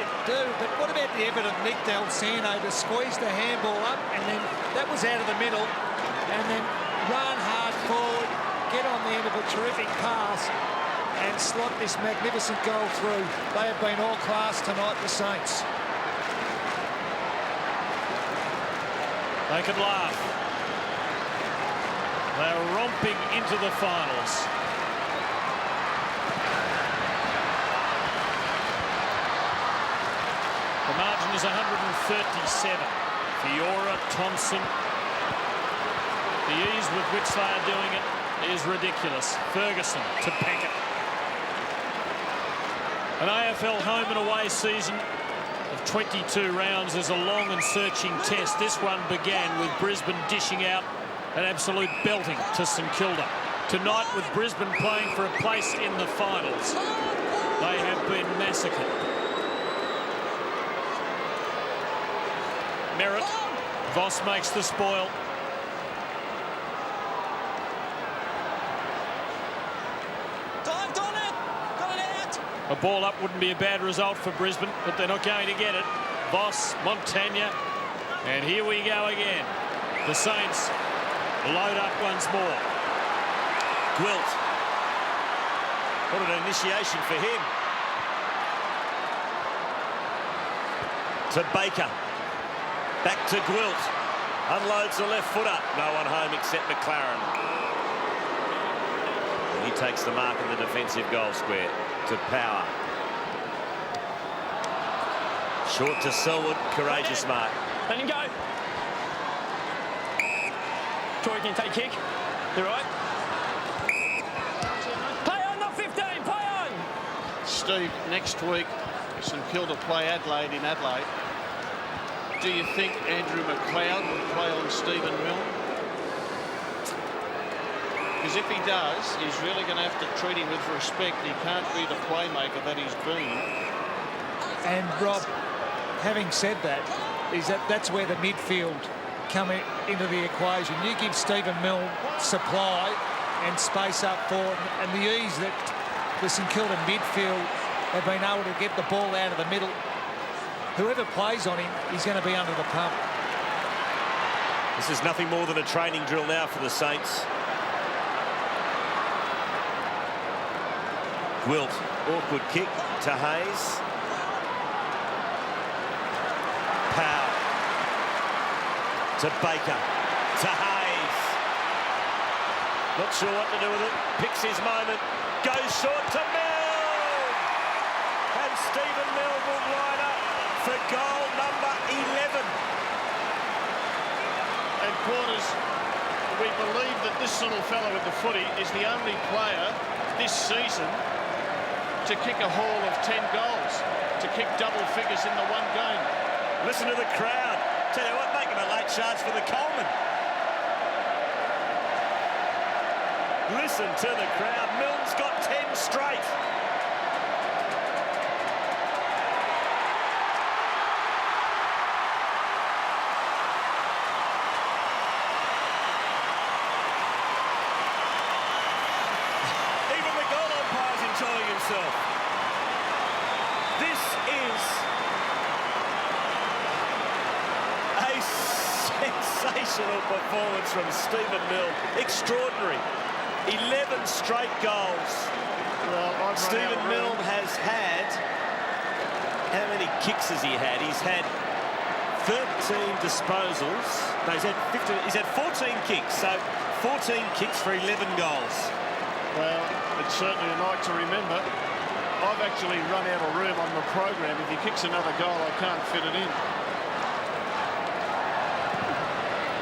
but what about the effort of Nick Del Santo to squeeze the handball up, and then that was out of the middle, and then run hard forward, get on the end of a terrific pass, and slot this magnificent goal through. They have been all class tonight, the Saints. They can laugh. They're romping into the finals. The margin is 137. Fiora, Thompson. The ease with which they are doing it is ridiculous. Ferguson to Peckett. An AFL home and away season of 22 rounds is a long and searching test. This one began with Brisbane dishing out an absolute belting to St Kilda. Tonight, with Brisbane playing for a place in the finals, they have been massacred. Merritt. Voss makes the spoil. Dived on it! Got it out! A ball up wouldn't be a bad result for Brisbane, but they're not going to get it. boss, Montagna. And here we go again. The Saints load up once more. Gwilt. What an initiation for him. To Baker. Back to Gwilt. Unloads the left footer. No one home except McLaren. And he takes the mark in the defensive goal square. To Power. Short to Selwood. Courageous mark. Let him go. Troy can take kick. You're right. Play on, not 15. Play on. Steve, next week, St Kilda play Adelaide in Adelaide. Do you think Andrew McLeod will play on Stephen Milne? Because if he does, he's really going to have to treat him with respect. He can't be the playmaker that he's been. And Rob, having said that, that's where the midfield come into the equation. You give Stephen Milne supply and space up forward, and the ease that the St Kilda midfield have been able to get the ball out of the middle. Whoever plays on him, he's going to be under the pump. This is nothing more than a training drill now for the Saints. Gwilt, awkward kick to Hayes. Powell. To Baker. To Hayes. Not sure what to do with it. Picks his moment. Goes short to Milne. And Stephen Milne will line up for goal number 11. And Quarters, we believe that this little fellow with the footy is the only player this season to kick a haul of 10 goals, to kick double figures in the one game. Listen to the crowd. Tell you what, make him a late charge for the Coleman. Listen to the crowd. Milne's got 10 straight. Even the goal umpire's enjoying himself. This is a sensational performance from Stephen Milne. Extraordinary. 11 straight goals. Well, Stephen Milne has had... How many kicks has he had? He's had 13 disposals. No, he's had 15. He's had 14 kicks. So 14 kicks for 11 goals. Well, it's certainly a night to remember. I've actually run out of room on the program. If he kicks another goal, I can't fit it in.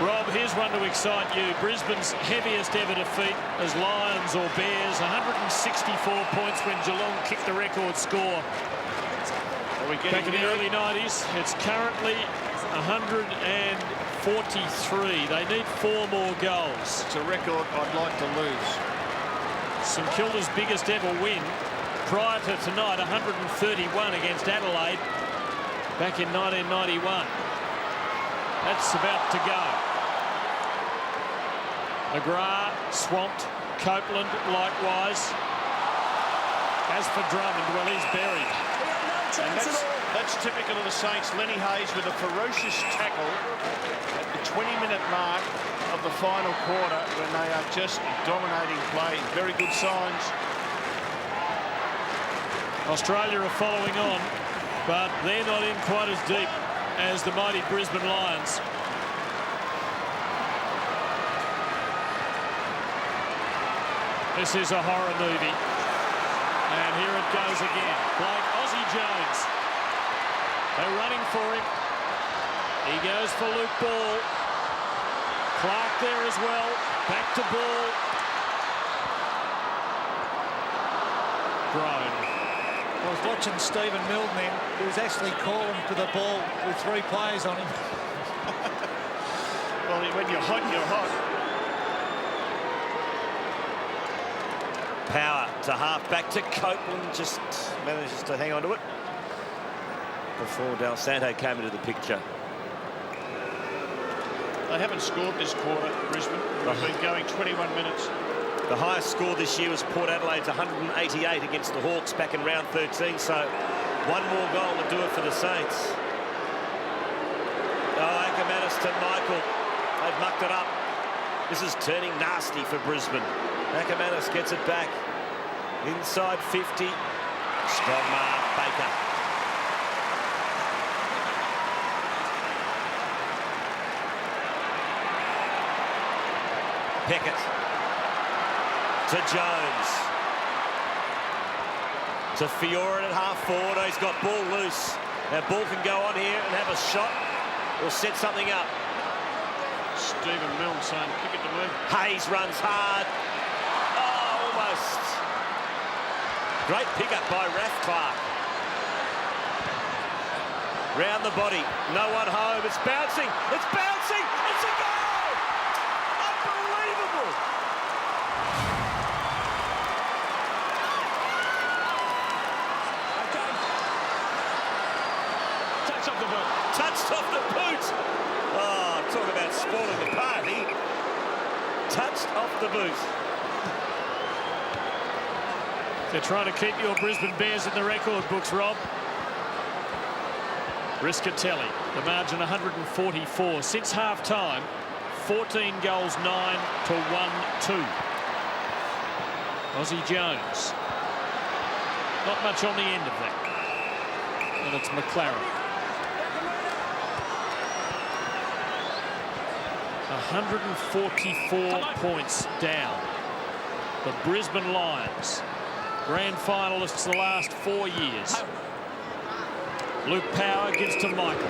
Rob, here's one to excite you. Brisbane's heaviest ever defeat as Lions or Bears, 164 points when Geelong kicked the record score. Back in the early 90s, it's currently 143. They need 4 more goals. It's a record I'd like to lose. St Kilda's biggest ever win prior to tonight, 131 against Adelaide back in 1991. That's about to go. McGrath swamped. Copeland likewise. As for Drummond, well, he's buried. And that's typical of the Saints. Lenny Hayes with a ferocious tackle at the 20-minute mark of the final quarter when they are just dominating play. Very good signs. Australia are following on, but they're not in quite as deep as the mighty Brisbane Lions. This is a horror movie. And here it goes again. Blake, Aussie Jones. They're running for him. He goes for Luke Ball. Clark there as well. Back to Ball. Grown. I was watching Stephen Milne then. He was actually calling for the ball with 3 players on him. Well, when you're hot, you're hot. Power to half back to Copeland. Just manages to hang on to it before Del Santo came into the picture. They haven't scored this quarter, Brisbane. They've been going 21 minutes. The highest score this year was Port Adelaide's 188 against the Hawks back in round 13. So 1 more goal to do it for the Saints. to Michael. They've mucked it up. This is turning nasty for Brisbane. Ackermanis gets it back. Inside 50. Strong mark, Baker. Pickett. To Jones. To Fiora at half forward. Oh, he's got ball loose. Now ball can go on here and have a shot or set something up. Stephen Milne saying, kick it to me. Hayes runs hard. Oh, almost. Great pickup by Raph Clark. Round the body. No one home. It's bouncing. It's bouncing. It's a goal. Unbelievable. Okay. Touch off the boot. Touched off the boot. Oh, talk about spoiling the party. Touched off the boot. They're trying to keep your Brisbane Bears in the record books, Rob. Riscatelli, the margin 144. Since half-time, 14 goals, 9 to 1-2. Aussie Jones. Not much on the end of that. And it's McLaren. 144 points down. The Brisbane Lions, grand finalists the last 4 years. Luke Power gives to Michael.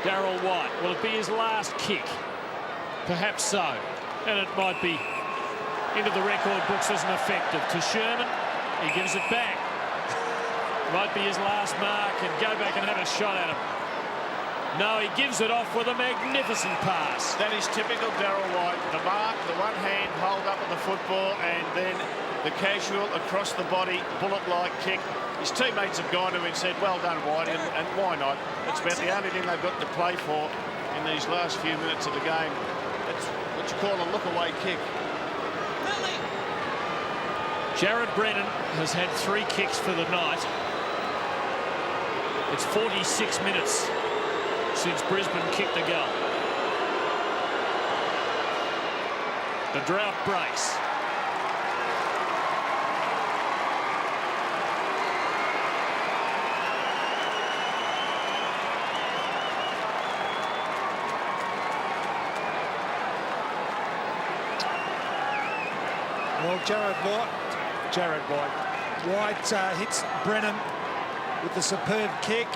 Darryl White. Will it be his last kick? Perhaps so. And it might be into the record books as an effective. To Sherman, he gives it back. Might be his last mark and go back and have a shot at him. No, he gives it off with a magnificent pass. That is typical Darryl White. The mark, the one hand hold up of the football, and then the casual across the body, bullet-like kick. His teammates have gone to him and said, well done, White, and why not? It's about the only thing they've got to play for in these last few minutes of the game. It's what you call a look-away kick. Jared Brennan has had 3 kicks for the night. It's 46 minutes since Brisbane kicked a goal. The drought breaks. Well, White hits Brennan with the superb kick.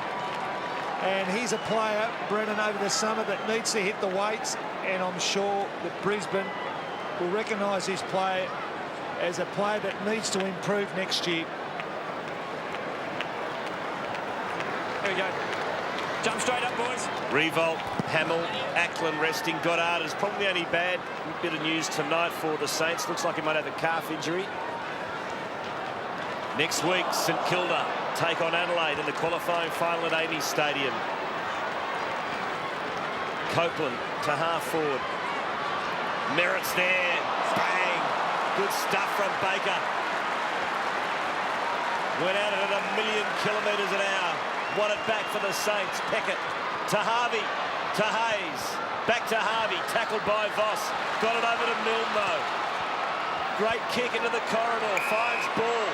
And he's a player, Brennan, over the summer that needs to hit the weights. And I'm sure that Brisbane will recognise his play as a player that needs to improve next year. There we go. Jump straight up, boys. Revolt, Hamill, Ackland resting. Goddard is probably the only bad bit of news tonight for the Saints. Looks like he might have a calf injury. Next week, St Kilda take on Adelaide in the qualifying final at Amey Stadium. Copeland to half forward. Merritt's there. Bang. Good stuff from Baker. Went at it at 1,000,000 kilometres an hour. Won it back for the Saints. Pickett to Harvey. To Hayes. Back to Harvey. Tackled by Voss. Got it over to Milne though. Great kick into the corridor. Finds ball.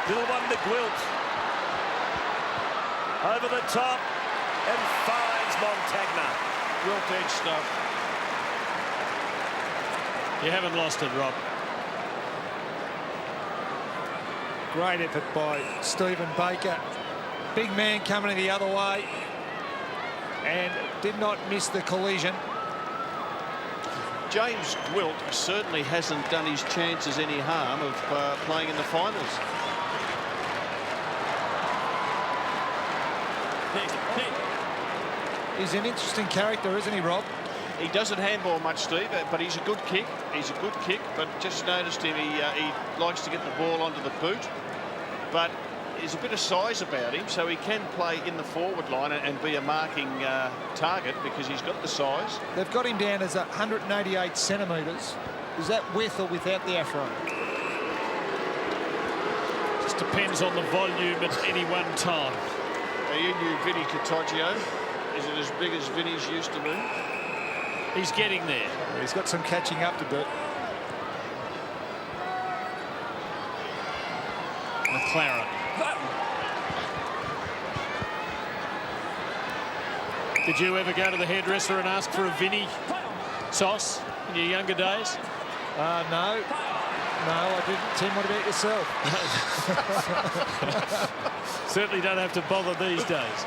Little one to Gwilt. Over the top and finds Montagna. Gwilt edge stuff. You haven't lost it, Rob. Great effort by Stephen Baker. Big man coming the other way and did not miss the collision. James Gwilt certainly hasn't done his chances any harm of playing in the finals. He's an interesting character, isn't he, Rob? He doesn't handball much, Steve, but he's a good kick. He's a good kick, but just noticed him. He likes to get the ball onto the boot, but there's a bit of size about him, so he can play in the forward line and be a marking target because he's got the size. They've got him down as 188 centimetres. Is that with or without the afro? Just depends on the volume at any one time. So you knew Vinny Cottagio. Is it as big as Vinny's used to be? He's getting there. He's got some catching up to do. McLaren. Did you ever go to the hairdresser and ask for a Vinny sauce in your younger days? No. No, I didn't. Tim, what about yourself? Certainly don't have to bother these days.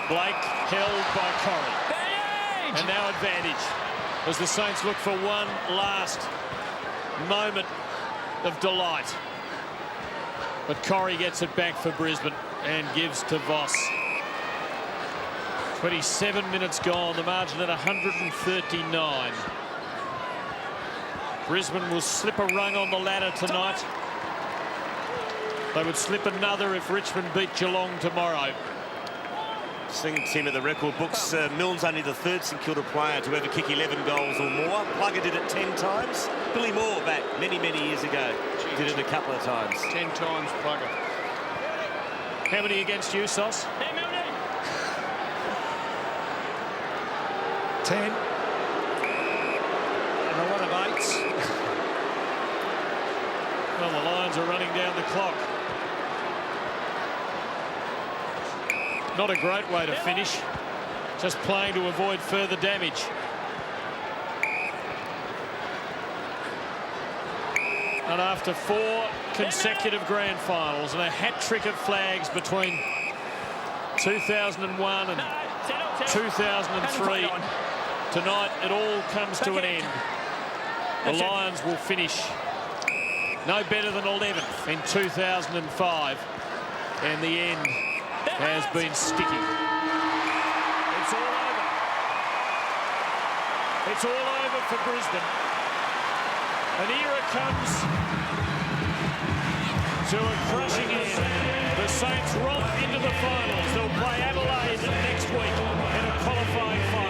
Blake held by Corrie. And now advantage as the Saints look for one last moment of delight. But Corrie gets it back for Brisbane and gives to Voss. 27 minutes gone, the margin at 139. Brisbane will slip a rung on the ladder tonight. They would slip another if Richmond beat Geelong tomorrow. Seeing Tim at the record books, Milne's only the third St Kilda player to ever kick 11 goals or more. Plugger did it 10 times. Billy Moore back many years ago did it a couple of times. 10 times Plugger. How many against you, Sauce? 10. And a lot of 8s. Well, the Lions are running down the clock. Not a great way to finish. Just playing to avoid further damage. And after 4 consecutive grand finals and a hat-trick of flags between 2001 and 2003, tonight it all comes to an end. The Lions will finish no better than 11th in 2005, and the end has been sticky. It's all over. It's all over for Brisbane. An era comes to a crushing end. The Saints romp into the finals. They'll play Adelaide next week in a qualifying final.